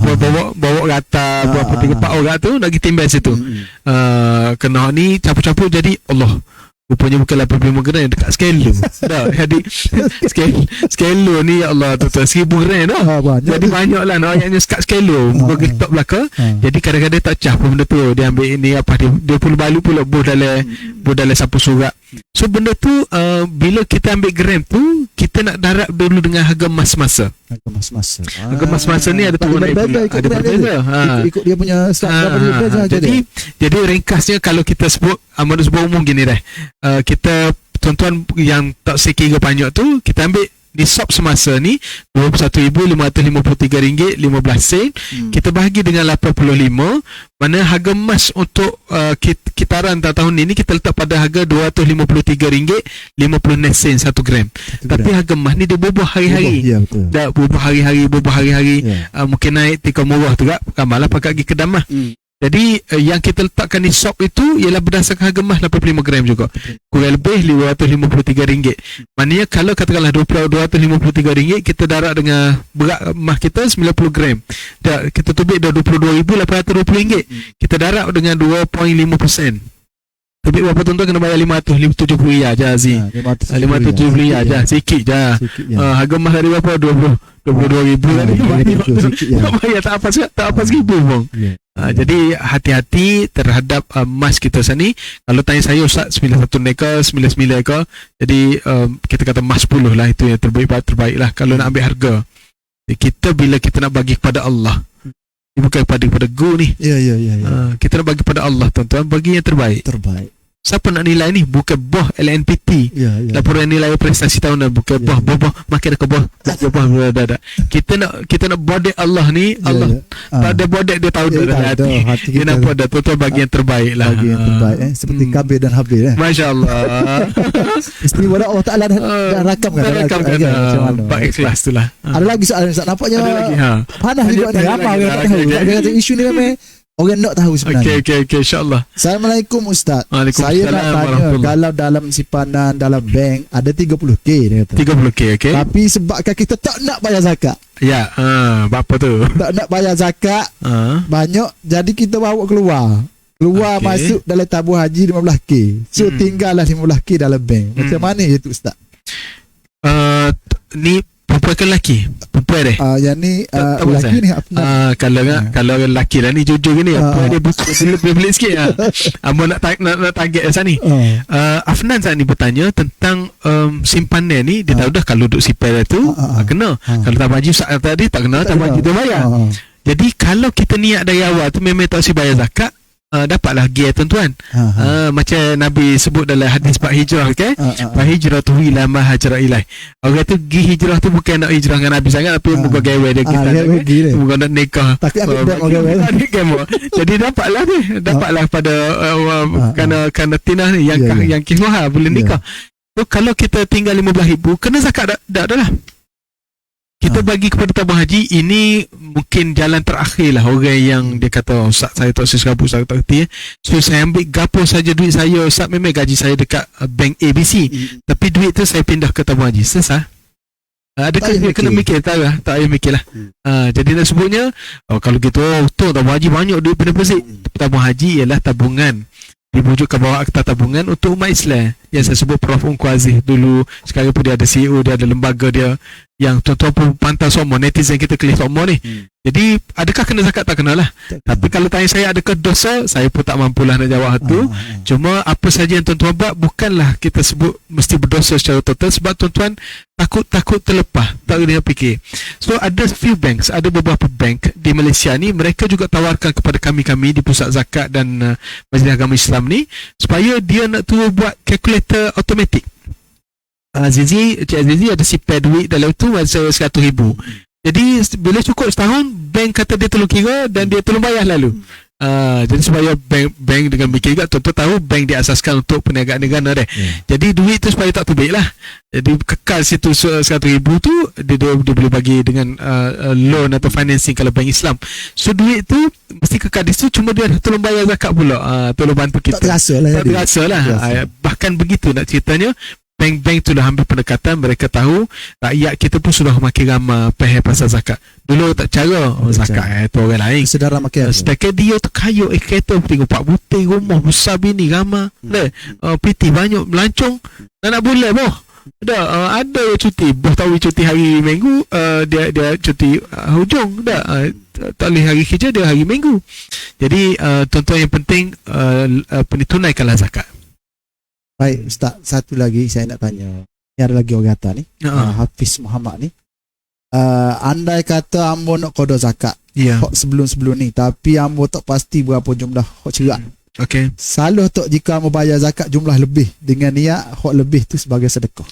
bawa rata berapa 3-4 orang tu nak pergi timbang situ. Kena ni campur-campur jadi Allah. Rupanya bukan 85 gram, dekat skelo. Dah, jadi skelo ni ya Allah tu 1,000 gram dah. Jadi banyak lah nak ayatnya sekat skelo, muka getok belakang. Jadi kadang-kadang tak cah pun benda tu. Dia ambil ini apa dia perlu balu pula buh dalam sapu surat. So benda tu bila kita ambil gram tu, kita nak darab dulu dengan harga masa. Harga masa. Harga masa ni ada turun naik pula. Ada berbeza. Ikut dia punya Jadi ringkasnya kalau kita sebut menurut sebuah umum gini dah. Kita tuan-tuan yang tak sekira banyak tu, kita ambil nisab semasa ni RM21,553.15. Kita bahagi dengan 85, mana harga emas untuk kitaran tahun ini kita letak pada harga RM253.50 1 gram. Tapi harga emas ni dia berubah hari-hari. Ya, betul. Dah berubah hari-hari. Mungkin naik tika murah tu kak. Malah pakai pergi kedamah. Jadi yang kita letakkan nisab itu ialah berdasarkan harga emas 85 gram juga. Kurang lebih RM253. Maknanya kalau katakanlah RM253, kita darab dengan berat emas kita 90 gram. Kita tubik dah RM22,820. Kita darab dengan 2.5%. Tapi berapa tuan-tuan kena bayar RM570 je Aziz. RM570 je. Sikit je. Harga emas dari berapa? RM22,000 tadi. Tak bayar tak apa RM1,000 pun. Jadi hati-hati terhadap emas kita sini. Kalau tanya saya, Ustaz 91 ke 99 ke, jadi kita kata emas 10 lah, itu yang terbaik lah kalau nak ambil harga. Kita bila kita nak bagi kepada Allah, bukan kepada go ni. Ya. Kita nak bagi kepada Allah, tuan-tuan, bagi yang terbaik. Siapa nak nilai ni? Bukan boh LNPT. Laporan nilai prestasi tahunan, bukan boh makin ke boh. Kita nak bodek Allah ni, Allah tak ada bodek, dia tahu dah hati. Dia nak bodek, tuan-tuan, bagi yang terbaik lah. Bagi yang terbaik seperti Kabir dan Habir. Masya-Allah. Istimewa Allah Taala dah rakamkan. Baik ikhlas tu lah. Ada lagi soalan Ustaz, nampaknya panas juga ni. Apa orang tak tahu? Dia kata isu ni memang orang nak tahu sebenarnya. Okey, insya-Allah. Assalamualaikum Ustaz. Waalaikumsalam. Saya nak tanya, kalau dalam simpanan dalam bank ada 30k dia kata. 30k, okey. Tapi sebabkan kita tak nak bayar zakat. Ya, apa tu? Tak nak bayar zakat. Banyak, jadi kita bawa keluar. Masuk dalam tabung haji 15k. So tinggallah 15k dalam bank. Macam mana itu Ustaz? Ni perempuan ke lelaki? Perempuan deh. Yang ni lelaki ni Afnan. Kalau lelaki lah ni jujur gini, apa dia belit sikit lah. Abang nak target saat ni. Afnan saat ni bertanya tentang simpanan ni. Dia tahu dah kalau duduk simpan tu kena. Kalau tak wajib saat tadi tak kena, tak wajib dia bayar. Jadi kalau kita niat dari awal tu memang tak usah bayar zakat, dapatlah gear tuan-tuan. Macam Nabi sebut dalam hadis bab hijrah kan, fa hijratu ila ma hajara ilaih. Orang tu pergi hijrah tu bukan nak hijrah dengan Nabi sangat, tapi muka gawe dia kita bukan nak nikah, tapi ambil gawe. Jadi dapatlah pada kerana tinah ni yang kiswah boleh nikah. So kalau kita tinggal 15,000 kena zakat dah lah. Kita bagi kepada tabung haji. Ini mungkin jalan terakhir lah orang yang dia kata, Ustaz saya tak seserabut, saya tak kerti. So saya ambil gapo saja duit saya, Ustaz memang gaji saya dekat bank ABC, tapi duit tu saya pindah ke tabung haji. Selesai. Adakah dia kena mikir? Tak payah mikir lah. Jadi nak sebutnya, kalau gitu betul tabung haji banyak duit bersih. Tabung haji ialah tabungan, diwujudkan bawah akta tabungan untuk umat Islam yang saya sebut Prof Ungku Aziz dulu. Sekarang pun dia ada CEO, dia ada lembaga dia yang tuan-tuan pun pantau semua, netizen kita klik semua ni. Jadi adakah kena zakat? Tak kena lah. Tapi kalau tanya saya adakah dosa, saya pun tak mampulah nak jawab tu. Cuma apa saja yang tuan-tuan buat, bukanlah kita sebut mesti berdosa secara total, sebab tuan-tuan takut terlepas, tak kena fikir. So ada few banks, ada beberapa bank di Malaysia ni, mereka juga tawarkan kepada kami di Pusat Zakat dan Majlis Agama Islam ni, supaya dia nak turun buat calculator automatik. Cik Azizi ada simpan duit dalam tu masa 100,000. Jadi bila cukup setahun, bank kata dia tolong kira dan dia tolong bayar lalu. Jadi supaya bank dengan mikir juga, tuan-tuan tahu bank diasaskan untuk perniagaan negara deh. Jadi duit tu supaya tak tubik lah. Jadi kekal situ 100,000 tu dia boleh bagi dengan loan atau financing kalau bank Islam. So duit tu mesti kekal di situ, cuma dia tolong bayar zakat pula. Tolong bantu kita. Tak terasa lah. Bahkan begitu nak ceritanya. Bank-bank tu dah ambil pendekatan, mereka tahu rakyat kita pun sudah makin ramai faham pasal zakat. Dulu tak cara zakat itu orang lain. Sedara makin. Sedangkan dia tu kaya kereta tengok 4 butir, rumah besar bini ramai. PT banyak melancong. Nak bulan boh. Ada cuti, boh tahu cuti hari Minggu, dia cuti hujung dah. Tak boleh hari kerja, dia hari Minggu. Jadi tuan-tuan yang penting tunaikanlah zakat. Baik Ustaz, satu lagi saya nak tanya. Ni ada lagi orang kata ni, Hafiz Muhammad ni. Andai kata ambo nak qada zakat hok sebelum-sebelum ni, tapi ambo tak pasti berapa jumlah hok cerak. Okey. Salah tak jika ambo bayar zakat jumlah lebih dengan niat hok lebih tu sebagai sedekah?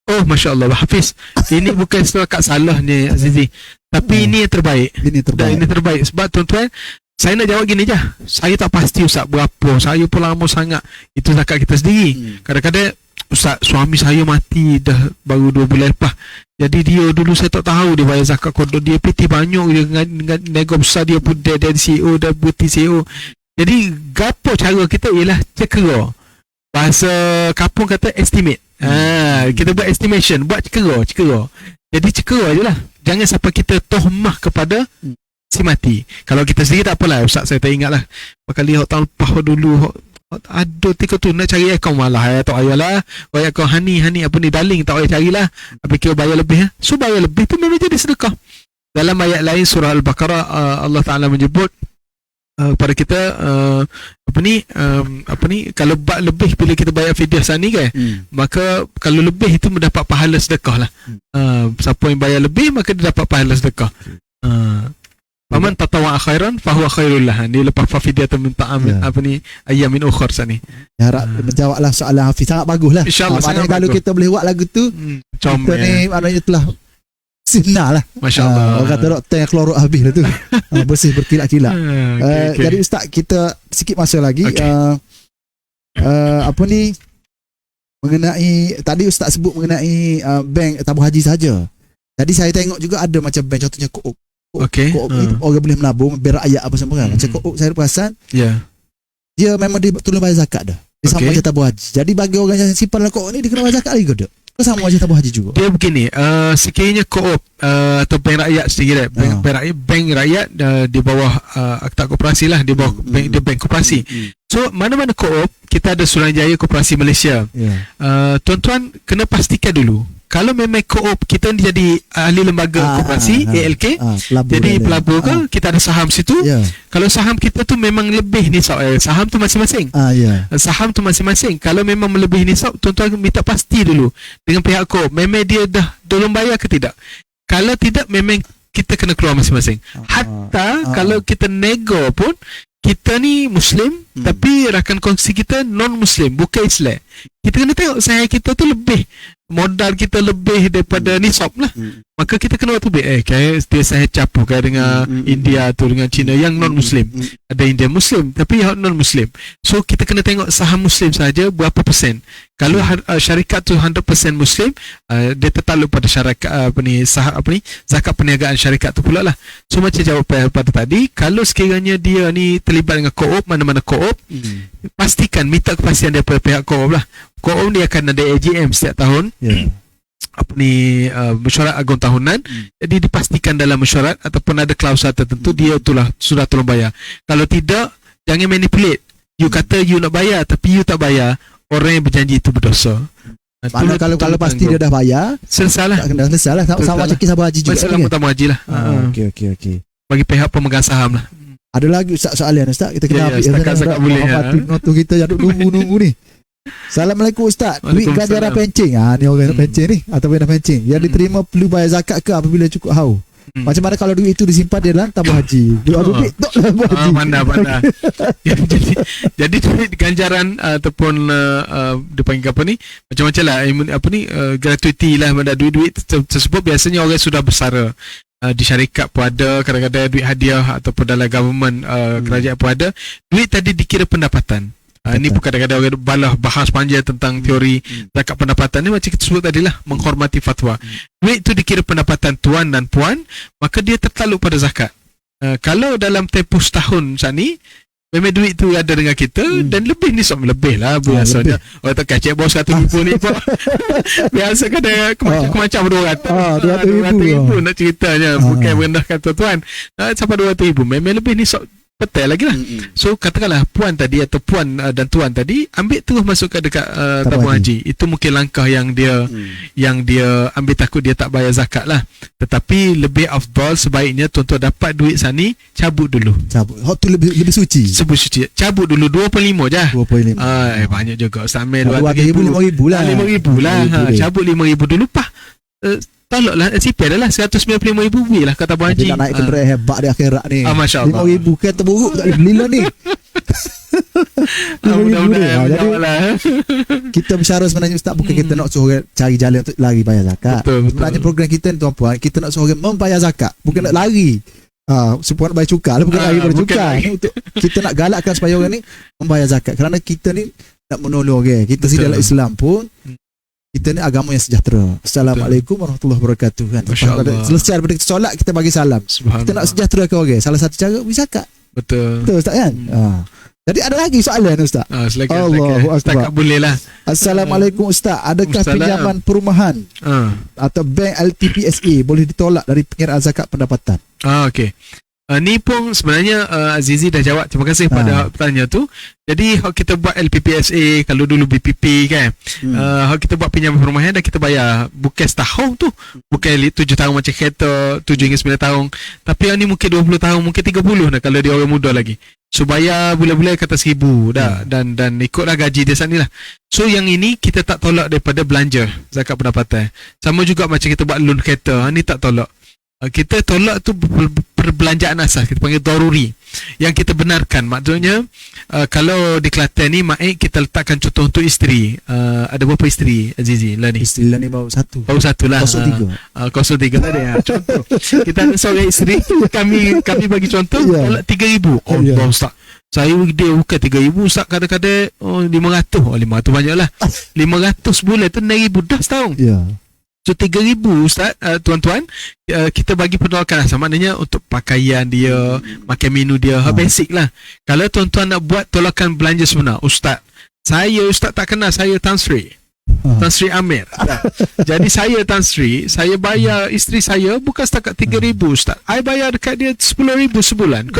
Oh, Masya Allah, Hafiz. Ini bukan setakat salah ni, Azizi. Tapi ini yang terbaik. Ini terbaik. Sebab tuan-tuan, saya nak jawab gini je. Saya tak pasti Ustaz berapa. Saya pun lama sangat. Itu zakat kita sendiri. Kadang-kadang, Ustaz, suami saya mati dah baru 2 bulan lepas. Jadi dia dulu saya tak tahu dia bayar zakat kodoh. Dia PT banyak dia dengan nego besar dia pun dia CEO, dah berhenti CEO. Jadi, gapo cara kita ialah cekera. Bahasa kapung kata estimate. Kita buat estimation, buat cekera. Jadi cekera je lah. Jangan sampai kita tohmah kepada si mati. Kalau kita sendiri tak apalah, Ustaz, saya tak ingat lah. Kali tahun lepas dulu ada tika tu nak cari akaun malah tak payahlah. Bayar akaun hani apa ni darling, tak payah carilah. Apa kira bayar lebih. So bayar lebih tu memang jadi sedekah. Dalam ayat lain surah Al-Baqarah, Allah Ta'ala menyebut kepada kita kalau lebih bila kita bayar fidyah sani kan, maka kalau lebih itu mendapat pahala sedekah lah. Siapa yang bayar lebih maka dia dapat pahala sedekah. Faman tatawwa khairan fahuwa khairul lah. Dia lepas fidyah min ta'am ayamin ukhra sani. Harap menjawablah soalan Hafiz, sangat baguslah. Insyaallah kalau kita boleh buat lagu tu, kita ni maknanya telah sinar lah. Masya Allah. Orang kata doktor yang klorok habis lah tu. Bersih berkilat-kilat. Okay. Jadi Ustaz, kita sikit masa lagi. Mengenai tadi Ustaz sebut mengenai bank tabung haji saja. Jadi saya tengok juga ada macam bank, contohnya Coop. Coop ni orang boleh menabung berakyat apa semua kan. Macam Coop saya perasan. Dia memang dia tolong bayar zakat dah. Dia sama macam tabung haji. Jadi bagi orang yang simpan dalam Coop ni, dia kena bayar zakat lagi ke tak? Sama macam tabung haji juga. Dia begini, sekiranya Coop atau bank rakyat sendiri, bank rakyat di bawah akta koperasi lah, di bawah bank koperasi. So mana-mana Coop, kita ada Suruhanjaya Koperasi Malaysia. Tuan-tuan kena pastikan dulu, kalau memang Coop kita ni jadi ahli lembaga koperasi ALK, jadi pelabur ke, kita ada saham situ. Kalau saham kita tu memang lebih nisab, saham tu masing-masing. Saham tu masing-masing. Kalau memang melebihi nisab, tuan-tuan minta pasti dulu dengan pihak Coop, memang dia dah tolong bayar ke tidak. Kalau tidak, memang kita kena keluar masing-masing. Hatta kalau kita nego pun, kita ni Muslim, tapi rakan kongsi kita non-Muslim, bukan Islam. Kita kena tengok sahih kita tu lebih, modal kita lebih daripada nisab lah. Maka kita kena waktu kayak dia sahih campur kayak dengan India tu dengan China yang non-Muslim. Ada India Muslim tapi yang non-Muslim. So kita kena tengok saham Muslim saja berapa persen. Kalau syarikat tu 100% Muslim, dia tertakluk pada syarikat zakat perniagaan syarikat tu pula lah. So macam jawab pada tadi, kalau sekiranya dia ni terlibat dengan Coop, mana-mana Coop, pastikan minta kepastian daripada pihak Coop lah. Coop ni akan ada AGM setiap tahun. Mesyuarat agung tahunan. Jadi dipastikan dalam mesyuarat ataupun ada klausul tertentu, dia itulah sudah tolong bayar. Kalau tidak, jangan manipulate. You kata you nak bayar tapi you tak bayar, orang yang berjanji itu berdosa. Mana kalau pasti dia dah bayar, selesailah. Sama macam kisah haji juga. Masalah tabung haji lah. Okey. Bagi pihak pemegang saham lah. Ada lagi Ustaz soalan Ustaz, kita kena ambil setakat boleh. Notu kita yang nunggu ni. Assalamualaikum Ustaz. Duit ganjaran pencing. Ni orang pencing ni ataupun dah pencing. Yang diterima perlu bayar zakat ke apabila cukup haul? Macam mana kalau duit itu disimpan di dalam tabung haji? Duit tak tabung haji. Pandai. Jadi duit ganjaran ataupun dipanggil apa ni? Macam-macam lah gratuity lah, duit-duit tersebut biasanya orang sudah bersara. Di syarikat pun ada, kadang-kadang duit hadiah ataupun dalam government kerajaan pun ada. Duit tadi dikira pendapatan. Ini bukan kadang-kadang orang bahas panjang tentang teori zakat pendapatan ni, macam kita sebut tadi lah, menghormati fatwa. Duit tu dikira pendapatan tuan dan puan, maka dia tertakluk pada zakat. Kalau dalam tempoh setahun saat ni, memang duit tu ada dengan kita dan lebih ni lebih lah biasanya. Orang tak kacik bos RM100,000 ni pun. Biasa kadang macam RM200,000 nak ceritanya, bukan merendahkan tuan-tuan. Sampai RM200,000 memang lebih ni petai lagi lah. So katakanlah puan tadi atau puan dan tuan tadi ambil terus masuk ke dekat tabung haji. Itu mungkin langkah yang dia ambil, takut dia tak bayar zakat lah. Tetapi lebih afdal, sebaiknya tuan-tuan dapat duit sani, cabut dulu. Hak tu lebih suci. Sebut suci. Cabut dulu 2.5 je. 2.5. Banyak juga. Ustaz Amir 2,000 5,000 lah. 5,000 lah. Cabut 5,000 dulu, tolaklah CPR dah lah 195,000 beli lah kata Abang Haji. Nak naik kenderaan hebat di akhirat ni. Masya Allah. 5,000 kereta buruk tak boleh beli lah ni. Mudah-mudahan. Kita bicara sebenarnya Ustaz, bukan kita nak suruh orang cari jalan untuk lari bayar zakat. Betul. Sebenarnya program kita ni tuan-puan, kita nak suruh orang membayar zakat, bukan nak lari. Supaya nak bayar cukai lah, bukan lari pada cukai. Untuk kita nak galakkan supaya orang ni membayar zakat, kerana kita ni nak menolong orang. Kita dalam Islam pun kita ni agama yang sejahtera. Assalamualaikum warahmatullahi wabarakatuh kan. Selesai daripada kita solat, kita bagi salam. Kita nak sejahtera ke orang. Salah satu cara beri zakat. Betul Ustaz kan? Jadi ada lagi soalan Ustaz. Allahu Akbar. Setakat boleh lah. Assalamualaikum Ustaz, adakah pinjaman perumahan atau bank LTPSA boleh ditolak dari pengiraan zakat pendapatan? Okey. Ni pun sebenarnya Azizi dah jawab. Terima kasih pada pertanyaan tu. Jadi hak kita buat LPPSA, kalau dulu BPP kan, hak kita buat pinjaman perumahan dah kita bayar bukan setahun tu, bukan 7 tahun macam kereta 7 hingga 9 tahun, tapi yang ni mungkin 20 tahun, mungkin 30 dah kalau dia orang muda lagi. So bayar bulan-bulan kata 1,000 dah, dan ikutlah gaji dia saat ni lah. So yang ini kita tak tolak daripada belanja zakat pendapatan. Sama juga macam kita buat loan kereta, ni tak tolak. Kita tolak tu perbelanjaan asas, kita panggil daruri, yang kita benarkan. Maksudnya kalau di Kelantan ni kita letakkan contoh untuk isteri. Ada berapa isteri Azizi lah ni? Isteri lah ni baru satu lah. 03 tadi contoh. Kita ada seorang isteri, kami bagi contoh tolak 3,000. Allah Ustaz, saya dia bukan 3,000 Ustaz, kadang-kadang 500. 500 banyak lah. 500 bulan tu 6,000 dah setahun. So 3,000 Ustaz, tuan-tuan, kita bagi penolakan asal, maknanya untuk pakaian dia, makan minum dia, basic lah. Kalau tuan-tuan nak buat tolakan belanja sebenar, Ustaz tak kenal, saya Tan Sri Amir. Jadi saya Tan Sri, saya bayar isteri saya bukan setakat 3,000 Ustaz, I bayar dekat dia 10,000 sebulan.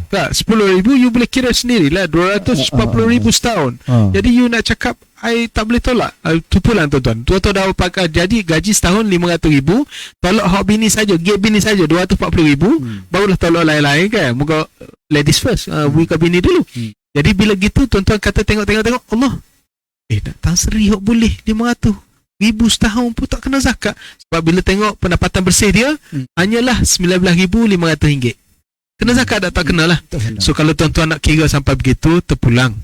Tak, 10,000 you boleh kira sendirilah, 240,000 setahun. Jadi you nak cakap I tak boleh tolak. Tu pula tuan-tuan dah pakai, jadi gaji setahun 500,000, tolak hak bini saja, gap bini saja 240,000, barulah tolak lain-lain kan. Moga ladies first, buka bini dulu. Jadi bila gitu tuan-tuan kata tengok Allah, Tan Sri hok boleh 500,000 setahun pun tak kena zakat. Sebab bila tengok pendapatan bersih dia hanyalah RM19,500. Kena zakat tak kena lah. So kalau tuan-tuan nak kira sampai begitu, terpulang.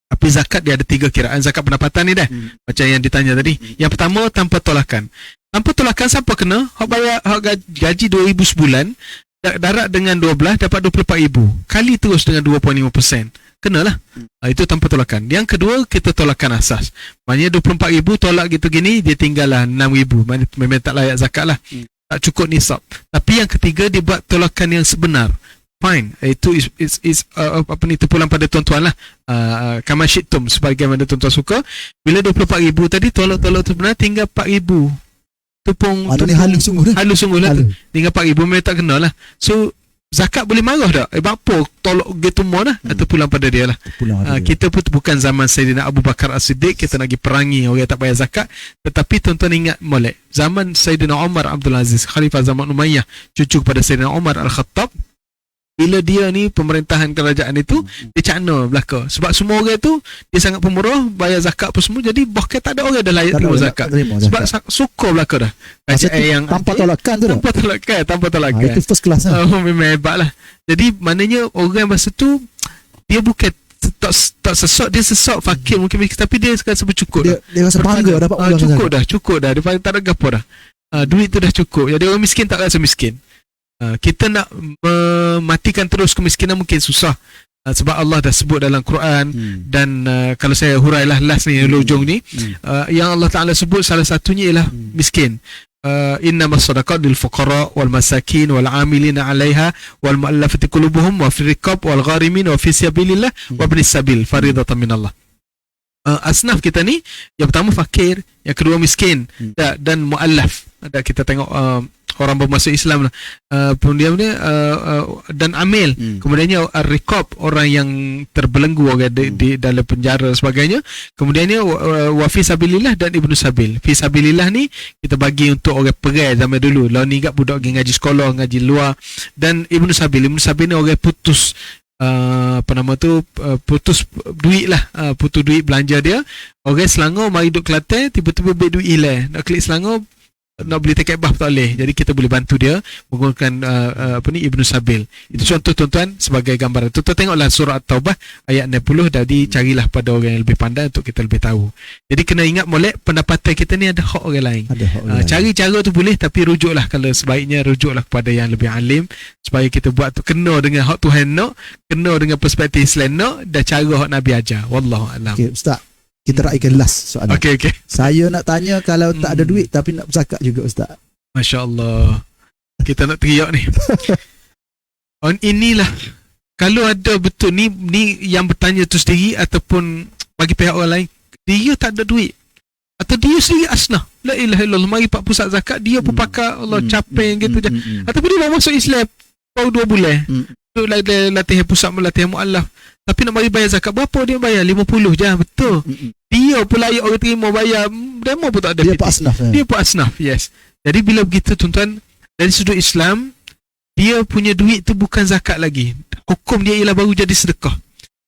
Tapi zakat dia ada 3 kiraan zakat pendapatan ni dah. Macam yang ditanya tadi. Yang pertama, tanpa tolakan. Tanpa tolakan siapa kena? Hak bayar gaji 2,000 sebulan, darat dengan 12 dapat 24,000. Kali terus dengan 2.5%. Kenalah. Itu tanpa tolakan. Yang kedua, kita tolakan asas. Maknanya 24,000 tolak gitu gini, dia tinggallah 6,000. Memang tak layak zakat lah. Tak cukup nisab. Tapi yang ketiga, dia buat tolakan yang sebenar. Fine. Itu terpulang pada tuan-tuan lah. Kama syi'tum, sebagaimana tuan-tuan suka. Bila 24,000 tadi tolak tu benar, tinggal 4,000. Tu pun halus sungguh lah. Tinggal 4,000 memang tak kena lah. So zakat boleh marah tak? Apa tolak gitu semua lah. Terpulang pada dia lah. Kita pun bukan zaman Sayyidina Abu Bakar As-Siddiq, kita nak pergi perangi orang tak bayar zakat. Tetapi tuan-tuan ingat molek, zaman Sayyidina Umar Abdul Aziz, Khalifah zaman Umayyah, cucu kepada Sayyidina Umar Al-Khattab, bila dia ni pemerintahan kerajaan itu, dia cakna belaka. Sebab semua orang tu dia sangat pemurah, bayar zakat apa semua, jadi bahkan tak ada orang dah layak terima zakat. Sebab suka belaka dah. Yang tanpa tolakan tu tanpa tolakan. Itu first class lah. Memang hebat lah. Jadi maknanya orang masa tu dia bukan tak sesat, dia sesat fakir mungkin, tapi dia rasa bercukup. Dia rasa bangga dapat ulang cukup dah. Dia tak ada gapo dah. Duit tu dah cukup. Jadi orang miskin tak rasa miskin. Kita nak mematikan terus kemiskinan mungkin susah. Sebab Allah dah sebut dalam Quran, dan kalau saya hurailah last ni, hujung ni, yang Allah Ta'ala sebut salah satunya ialah miskin. Innamas sadaqat lil fuqara wal masakin wal amilina 'alaiha wal mu'allafati qulubuhum wa fil riqab wal gharimin wa fi sabilillah wa ibnis sabil faridatan minallah. asnaf kita ni, yang pertama fakir, yang kedua miskin, dan muallaf. Ada kita tengok orang bermasuk Islam lah. Kemudian dan amil. Kemudiannya riqab, orang yang terbelenggu di dalam penjara dan sebagainya. Kemudiannya wa fi sabilillah dan ibnu sabil. Fi sabilillah ni kita bagi untuk orang perai zaman dulu. Lawan ni kat budak pergi ngaji sekolah, ngaji luar. Dan ibnu sabil ni orang putus putus duit lah, putus duit belanja dia. Orang Selangor mari duduk Kelantan, tiba-tiba beg duit hilang. Nak klik Selangor, nak beli tiket bas tak boleh. Jadi kita boleh bantu dia menggunakan Ibnu Sabil. Itu contoh tuan-tuan sebagai gambaran. Tuan-tuan tengoklah surah At-Taubah ayat 60, jadi carilah pada orang yang lebih pandai untuk kita lebih tahu. Jadi kena ingat molek, pendapatan kita ni ada hak orang lain. Cari cara tu boleh, tapi rujuklah, kalau sebaiknya rujuklah kepada yang lebih alim supaya kita buat tu kena dengan hak Tuhan nak, kena dengan perspektif Islam nak, dan cara hak Nabi ajar. Wallahu a'lam. Okay, Ustaz, kita raikan last soalan. Okay. Saya nak tanya, kalau tak ada duit tapi nak berzakat juga, Ustaz. Masya Allah, kita nak teriak ni. Inilah, kalau ada betul ni yang bertanya tu sendiri ataupun bagi pihak orang lain, dia tak ada duit atau dia sendiri asnah, la ilaha illallah, mari pak pusat zakat, dia pun pakai Allah capek gitu je, ataupun dia baru masuk Islam baru 2 bulan, tu latihan pusat, latihan mu'allaf, tapi nak bagi bayar zakat berapa dia bayar? 50 je, betul. Dia pun layak orang terima bayar, demo pun tak ada. Dia pun asnaf. Dia pun asnaf, yes. Jadi bila begitu tuan-tuan, dari sudut Islam, dia punya duit tu bukan zakat lagi. Hukum dia ialah baru jadi sedekah.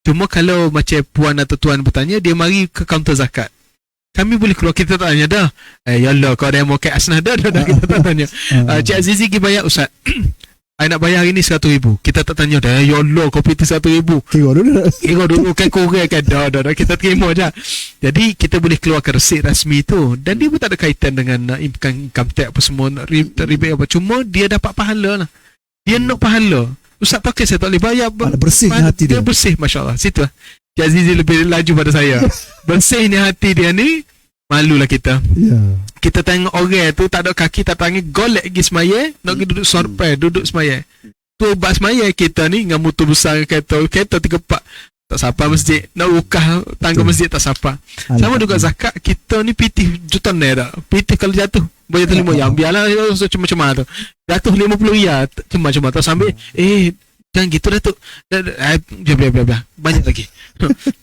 Cuma kalau macam puan atau tuan bertanya, dia mari ke kaunter zakat, kami boleh keluar, kita tak tanya dah. Ya Allah, kau ada yang mau kek asnaf dah kita tak tanya. Cik Azizi pergi bayar, Ustaz, I nak bayar hari ni 100,000. Kita tak tanya dah, ya Allah, kau piti 100,000. Kira dulu kan korang kan. Dah. Kita terima je. Jadi kita boleh keluarkan resit rasmi tu. Dan dia pun tak ada kaitan dengan income tax apa semua, rebate apa. Cuma dia dapat pahala lah. Dia nak pahala. Ustaz tak saya tak boleh bayar. Bersihnya hati dia. Dia bersih, Masya Allah. Situ lah. Cik Azizi lebih laju pada saya. Bersihnya hati dia ni, malulah kita. Kita tengok orang tu tak ada kaki, tak tangan, golek pergi semaya, nak pergi duduk sorpai, duduk semaya. Tu bas semaya kita ni dengan motor besar, kereta 3-4, tak sapa masjid, nak ukah tangga masjid tak sapa. Sama juga zakat, kita ni pitih jutaan dah. Pitih kalau jatuh bayar terima, yang biarlah cuma-cuma tu. Jatuh 50 riyal, cuma-cuma tu sambil jangan gitu dah tu. Biar banyak lagi.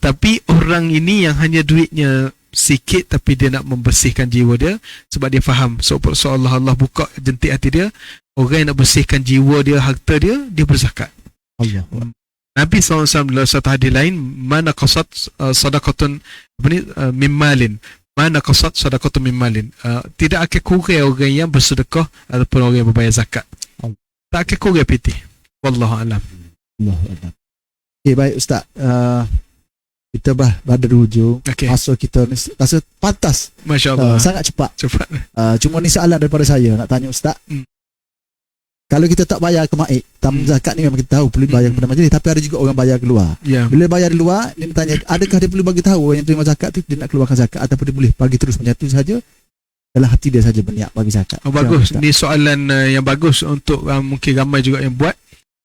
Tapi orang ini yang hanya duitnya sikit, tapi dia nak membersihkan jiwa dia, sebab dia faham seolah Allah buka jentik hati dia. Orang yang nak bersihkan jiwa dia, harta dia, dia berzakat. Allah. Nabi SAW dalam satu hadis lain, mana qasat sadaqatun mimmalin, mana qasat sadaqatun mimmalin, tidak akan kurang orang yang bersedekah ataupun orang yang berbayar zakat. Tak akan kurang pitih. Wallahu a'lam. Okay, baik Ustaz, kita pada hujung. Masa kita ni rasa pantas. Masya Allah. Sangat cepat. Cuma ni soalan daripada saya nak tanya Ustaz. Kalau kita tak bayar ke maik, zakat ni memang kita tahu perlu bayar kepada majlis, tapi ada juga orang bayar keluar. Bila bayar di luar, dia tanya, adakah dia perlu bagi tahu orang yang terima zakat tu dia nak keluarkan zakat, ataupun dia boleh bagi terus menyatu saja dalam hati dia saja berniat bagi zakat? Bagus. Ni soalan yang bagus untuk mungkin ramai juga yang buat.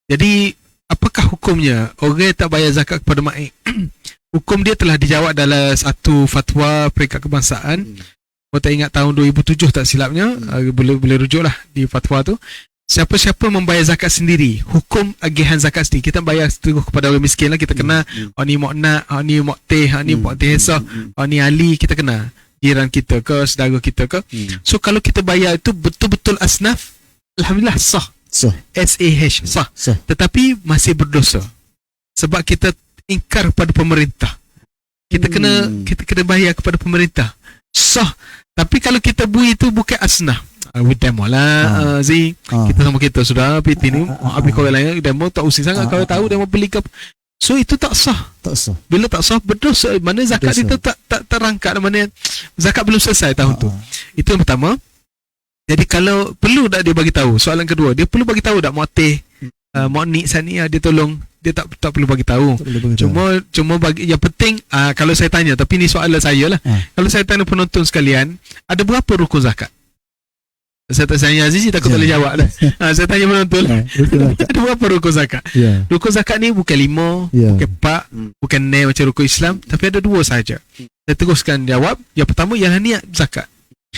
Jadi apakah hukumnya orang tak bayar zakat kepada maik? Hukum dia telah dijawab dalam satu fatwa Peringkat Kebangsaan. Kalau tak ingat tahun 2007 tak silapnya, boleh rujuklah di fatwa tu. Siapa-siapa membayar zakat sendiri, hukum agihan zakat sendiri, kita bayar terus kepada orang miskin lah. Kita kena ni mok nak, ni mok teh, ni mok teh esah, ni ali, kita kena jiran kita ke, saudara kita ke. So kalau kita bayar itu betul-betul asnaf, alhamdulillah sah. SAH sah. Tetapi masih berdosa sebab kita ingkar pada pemerintah. Kita kena bayar kepada pemerintah. Sah. Tapi kalau kita bui itu bukan asnaf. Demo lah Zee. Kita sama kita sudah PT ni habis kau lain demo tak usik sangat. Kalau tahu demo beli ke, so itu tak sah. Bila tak sah berdosa. Mana zakat itu tak terangkat, mana zakat belum selesai tahun tu. Itu yang pertama. Jadi kalau perlu tak dia bagi tahu. Soalan kedua, dia perlu bagi tahu tak muatih Moknik Sania dia tolong, dia tak perlu bagi tahu. Cuma bagi yang penting, kalau saya tanya, tapi ni soalan saya lah. Kalau saya tanya penonton sekalian, ada berapa rukun zakat? Saya tak tanya Azizi, takut tak boleh jawab dah. Saya tanya penonton lah. Ada berapa rukun zakat? Rukun zakat ni bukan 5, bukan 4, bukan 6 macam rukun Islam, tapi ada 2 saja. Saya teruskan jawab. Yang pertama ialah niat zakat.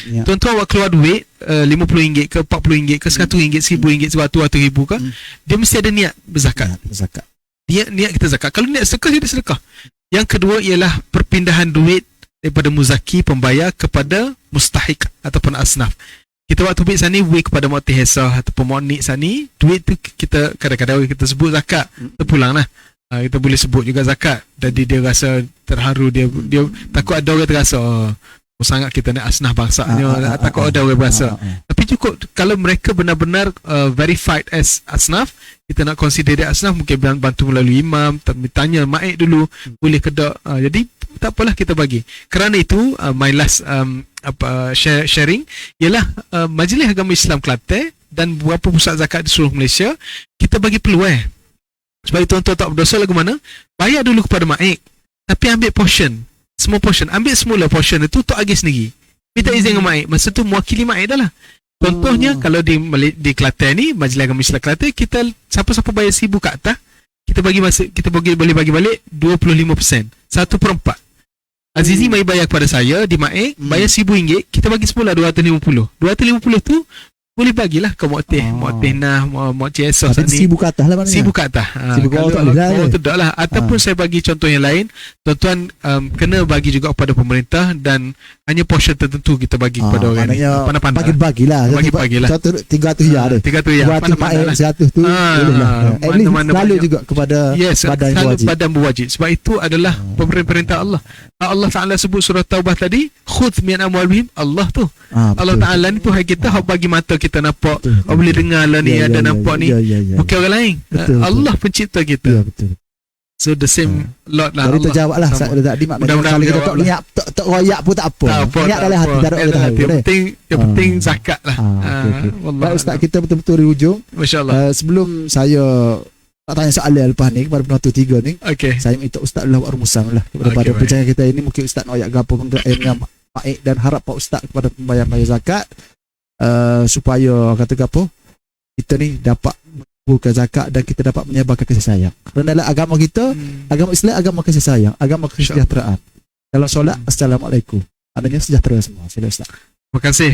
Ya. Tuan-tuan awak keluar duit RM50 ke RM40 ke RM100, RM1000, RM100,000 ke, dia mesti ada niat berzakat. Zakat. Niat kita zakat. Kalau niat sedekah, dia sedekah. Yang kedua ialah perpindahan duit daripada muzaki pembayar kepada mustahik ataupun asnaf. Kita waktu duit sana beri kepada mu'ti hesah ataupun mu'nik sana, duit tu kita kadang-kadang kita sebut zakat, terpulang lah. Kita boleh sebut juga zakat. Jadi dia rasa terharu, dia takut ada orang terasa sangat kita nak asnaf bangsanya, takut ada orang berasa. Tapi cukup kalau mereka benar-benar verified as asnaf, kita nak consider dia asnaf, mungkin bantu melalui imam, tanya maik dulu, boleh ke tak. Jadi tak apalah, kita bagi. Kerana itu my last sharing ialah Majlis Agama Islam Kelantan dan beberapa pusat zakat di seluruh Malaysia, kita bagi peluang supaya tuan-tuan tak berdosa lagu mana, bayar dulu kepada maik, tapi ambil portion, semua portion, ambil semula portion itu untuk agi sendiri, minta izin dengan maik, masa tu mewakili maik dah lah. Contohnya kalau di Kelantan ni, Majlis Agama Islam Kelantan, kita siapa-siapa bayar RM1,000 ke atas, kita boleh bagi balik 25%, 1/4. Azizi mai bayar kepada saya di maik, bayar RM1,000, kita bagi semula 250. 250 tu boleh bagilah ke Mu'tih Nah, Mu'tih Esok ni. RM1,000 ke atas lah maknanya. RM1,000 ke atas. RM1,000 ke bawah tak boleh lah. Tu tak lah. Ataupun saya bagi contoh yang lain, tuan-tuan kena bagi juga kepada pemerintah dan hanya portion tertentu kita bagi kepada orang ni. Pandai-pandai. Bagi-bagilah. Bagi-bagilah. Contoh RM300 je. RM300 Buat maik RM100 tu boleh lah. At least selalu juga kepada badan berwajib. Sebab itu adalah perintah Allah. Allah Ta'ala sebut surah Taubah tadi, khudh min amwalihim, Allah tu. Allah Ta'ala ni Tuhan kita, hak bagi mata kita nampak, hak boleh dengar lah ni, ada nampak ni. Bukan orang lain. Allah pencipta kita. Betul. So the same Lord lah. Jadi terjawab lah tadi maknanya kalau kita tak niat, tak royak pun tak apa. Niat dalam hati, tak ada orang tahu. Yang penting zakat lah. Baik Ustaz, kita betul-betul di hujung. Masya-Allah. Sebelum saya tak tanya soalan lepas ni kepada penonton tiga ni, saya minta Ustaz Allah rumusan lah kepada perbincangan kita ini. Mungkin Ustaz nak ayat gapo dengan baik dan harap Pak Ustaz kepada pembayar zakat supaya kata gapo kita ni dapat mengumpulkan zakat dan kita dapat menyebarkan kasih sayang. Kerana dalam agama kita, agama Islam agama kasih sayang, agama kesejahteraan. Dalam solat assalamualaikum, adanya sejahtera semua. Sila Ustaz. Terima kasih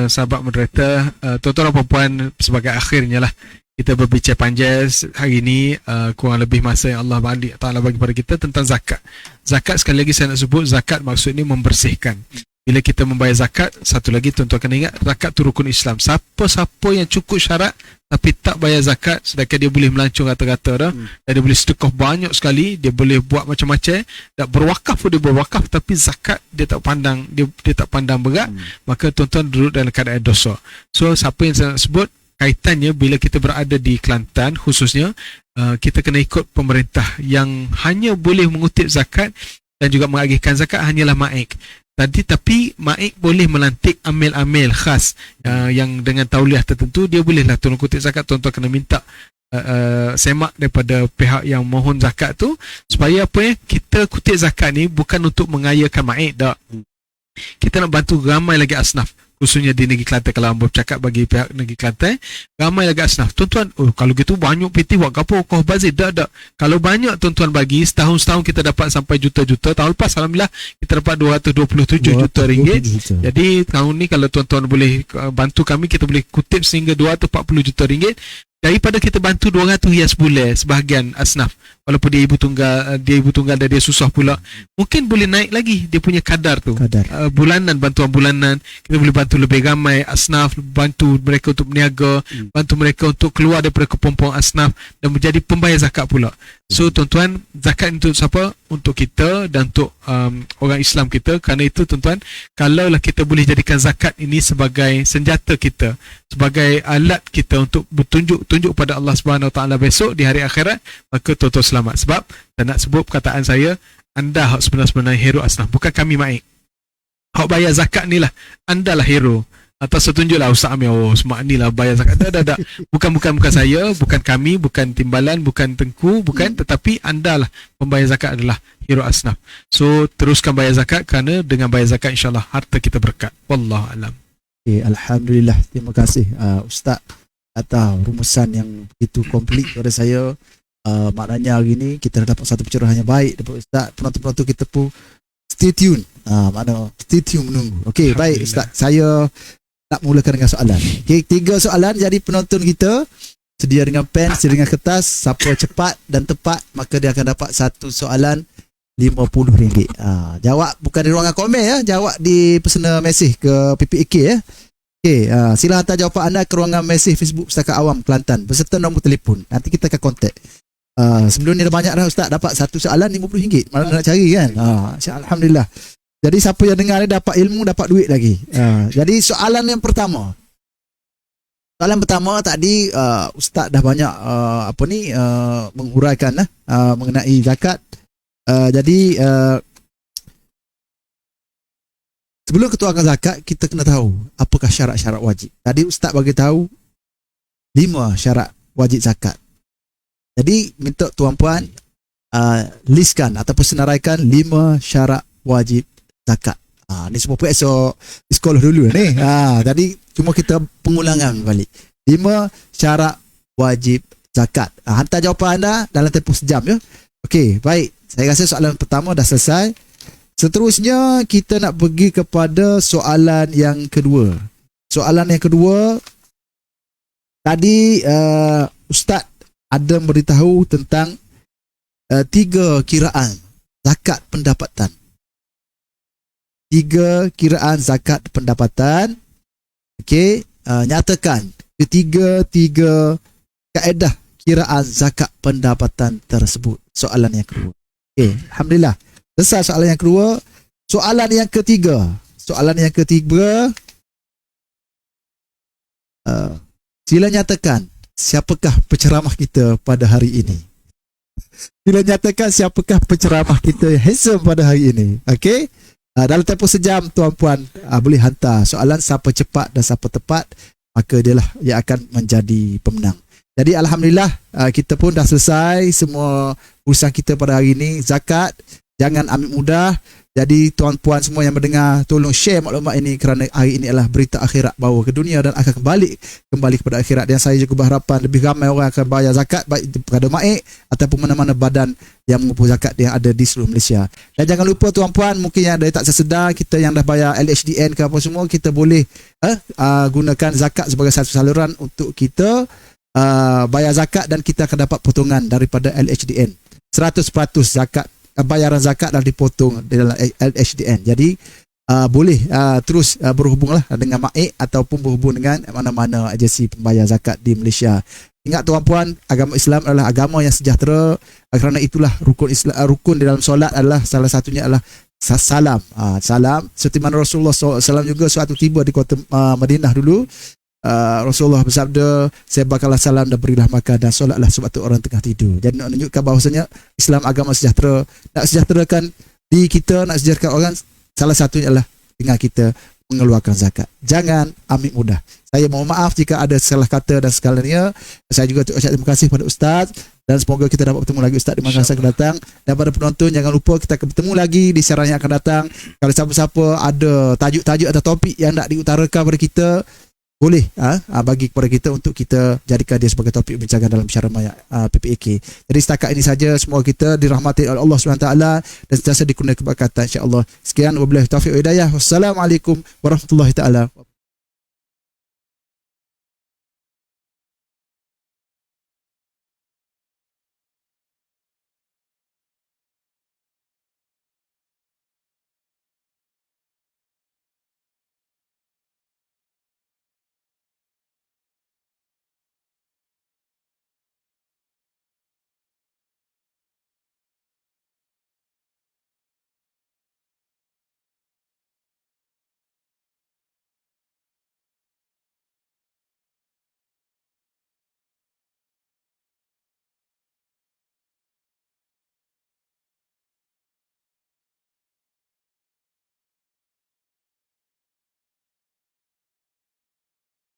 sahabat moderator, tuan-tuan dan puan-puan, sebagai akhirnya lah kita berbicara panjang hari ini, kurang lebih masa yang Allah Ta'ala bagi kepada kita tentang zakat. Zakat, sekali lagi saya nak sebut, zakat maksudnya membersihkan. Bila kita membayar zakat, satu lagi tuan-tuan kena ingat, zakat tu rukun Islam. Siapa-siapa yang cukup syarat tapi tak bayar zakat, sedangkan dia boleh melancong rata-rata dah, dan dia boleh sedekah banyak sekali, dia boleh buat macam-macam, dan berwakaf pun dia berwakaf, tapi zakat dia tak pandang, dia tak pandang berat, maka tuan-tuan duduk dalam keadaan dosa. So siapa yang saya nak sebut, kaitannya bila kita berada di Kelantan khususnya, kita kena ikut pemerintah yang hanya boleh mengutip zakat dan juga mengagihkan zakat hanyalah maik. Tapi maik boleh melantik amil-amil khas yang dengan tauliah tertentu, dia bolehlah tolong kutip zakat. Tuan-tuan kena minta semak daripada pihak yang mohon zakat tu, supaya kita kutip zakat ni bukan untuk mengayakan maik, tak. Kita nak bantu ramai lagi asnaf, khususnya di negeri Kelantan. Kalau hamba bercakap bagi pihak negeri Kelantan, ramai lagi asnaf. Tuan-tuan, kalau gitu banyak PT buat apa kau bazir? Tak. Kalau banyak tuan-tuan bagi, setahun kita dapat sampai juta-juta. Tahun lepas alhamdulillah kita dapat 227 juta ringgit. Jadi tahun ni kalau tuan-tuan boleh bantu kami, kita boleh kutip sehingga 240 juta ringgit. Daripada kita bantu 200 rias bulan sebahagian asnaf, walaupun dia ibu tunggal dan dia susah pula, mungkin boleh naik lagi dia punya kadar tu. Bulanan, bantuan bulanan, kita boleh bantu lebih ramai asnaf, bantu mereka untuk berniaga, bantu mereka untuk keluar daripada kepompong asnaf dan menjadi pembayar zakat pula. So tuan-tuan, zakat untuk siapa? Untuk kita dan untuk orang Islam kita. Kerana itu tuan-tuan, kalaulah kita boleh jadikan zakat ini sebagai senjata kita, sebagai alat kita untuk bertunjuk pada Allah Subhanahu Wa Taala besok di hari akhirat, maka tuan-tuan selamat. Sebab saya nak sebut perkataan saya, anda hak sebenar-benarnya hero asnaf, bukan kami maik. Hak bayar zakat ni lah, anda lah hero. Atau setunjuklah Ustaz Amir, semak ni lah bayar zakat. Tak. Bukan saya, bukan kami, bukan timbalan, bukan Tengku, bukan, tetapi anda lah pembayar zakat adalah hero asnaf. So teruskan bayar zakat, kerana dengan bayar zakat insyaAllah harta kita berkat. Wallahualam. Alhamdulillah, terima kasih Ustaz atas rumusan yang begitu komplit kepada saya. Maknanya hari ini kita dapat satu pencerahan yang baik daripada Ustaz. Penonton-penonton kita pun stay tune Mana stay tune menunggu. Okey, baik Ustaz. Saya nak mulakan dengan soalan. Okey, 3 soalan. Jadi penonton kita sedia dengan pen, sedia dengan kertas. Siapa cepat dan tepat, maka dia akan dapat satu soalan RM50. Jawab bukan di ruangan komen ya, jawab di personal message ke PPAK ya. Okey, sila hantar jawapan anda ke ruangan message Facebook Pustaka Awam Kelantan beserta nombor telefon. Nanti kita akan kontak. Sebelum ni dah banyak dah Ustaz, dapat satu soalan RM50. Mana nak cari kan? Alhamdulillah. Jadi siapa yang dengar ni dapat ilmu, dapat duit lagi. Jadi soalan yang pertama. Soalan pertama tadi Ustaz dah banyak menguraikan mengenai zakat. Jadi sebelum ketuakan zakat, kita kena tahu apakah syarat-syarat wajib. Tadi Ustaz bagi tahu 5 syarat wajib zakat. Jadi minta tuan-puan listkan ataupun senaraikan 5 syarat wajib zakat. Ni semua pun esok di sekolah dulu ni. Tadi cuma kita pengulangan balik. 5 syarat wajib zakat. Hantar jawapan anda dalam tempoh sejam ya. Okey, baik. Saya rasa soalan pertama dah selesai. Seterusnya kita nak pergi kepada soalan yang kedua. Soalan yang kedua, tadi Ustaz ada memberitahu tentang 3 kiraan zakat pendapatan. 3 kiraan zakat pendapatan. Okey, nyatakan ketiga-tiga kaedah kiraan zakat pendapatan tersebut. Soalan yang kedua. Okey, alhamdulillah. Selesai soalan yang kedua. Soalan yang ketiga. Sila nyatakan siapakah penceramah kita pada hari ini. Sila nyatakan siapakah penceramah kita yang handsome pada hari ini. Okey. Dalam tempoh sejam tuan-puan boleh hantar soalan, siapa cepat dan siapa tepat, maka dialah yang akan menjadi pemenang. Jadi alhamdulillah kita pun dah selesai semua urusan kita pada hari ini. Zakat jangan ambil mudah. Jadi tuan-puan semua yang mendengar, tolong share maklumat ini kerana hari ini adalah berita akhirat, bahawa ke dunia dan akan kembali kepada akhirat. Dan saya juga berharapan lebih ramai orang akan bayar zakat, baik kepada MAIK ataupun mana-mana badan yang mengumpul zakat yang ada di seluruh Malaysia. Dan jangan lupa tuan-puan, mungkin yang ada tak sesedar, kita yang dah bayar LHDN ke apa semua, kita boleh gunakan zakat sebagai satu saluran untuk kita bayar zakat, dan kita akan dapat potongan daripada LHDN. 100% zakat, bayaran zakat dah dipotong dalam LHDN. Jadi boleh terus berhubunglah dengan MAIK ataupun berhubung dengan mana-mana agensi pembayar zakat di Malaysia. Ingat tuan-puan, agama Islam adalah agama yang sejahtera. Kerana itulah rukun di dalam solat adalah salah satunya adalah salam. Salam seperti mana Rasulullah SAW juga suatu tiba di kota Madinah dulu. Rasulullah bersabda, sebarkanlah salam dan berilah makan dan solatlah sebab tu orang tengah tidur. Jadi nak menunjukkan bahawasanya Islam agama sejahtera. Nak sejahterakan diri kita, nak sejahterakan orang, salah satunya adalah dengan kita mengeluarkan zakat. Jangan ambil mudah. Saya mohon maaf jika ada salah kata dan segalanya. Saya juga ucap terima kasih kepada Ustaz, dan semoga kita dapat bertemu lagi Ustaz di masa akan datang. Dan pada penonton, jangan lupa kita akan bertemu lagi di siaran yang akan datang. Kalau siapa-siapa ada tajuk-tajuk atau topik yang nak diutarakan kepada kita, boleh bagi kepada kita untuk kita jadikan dia sebagai topik bincangan dalam siaran PPAK. Jadi setakat ini saja, semua kita dirahmati oleh Allah SWT dan sentiasa dikurniakan keberkatan insya-Allah. Sekian, wabillahi taufiq wa hidayah. Wassalamualaikum warahmatullahi taala.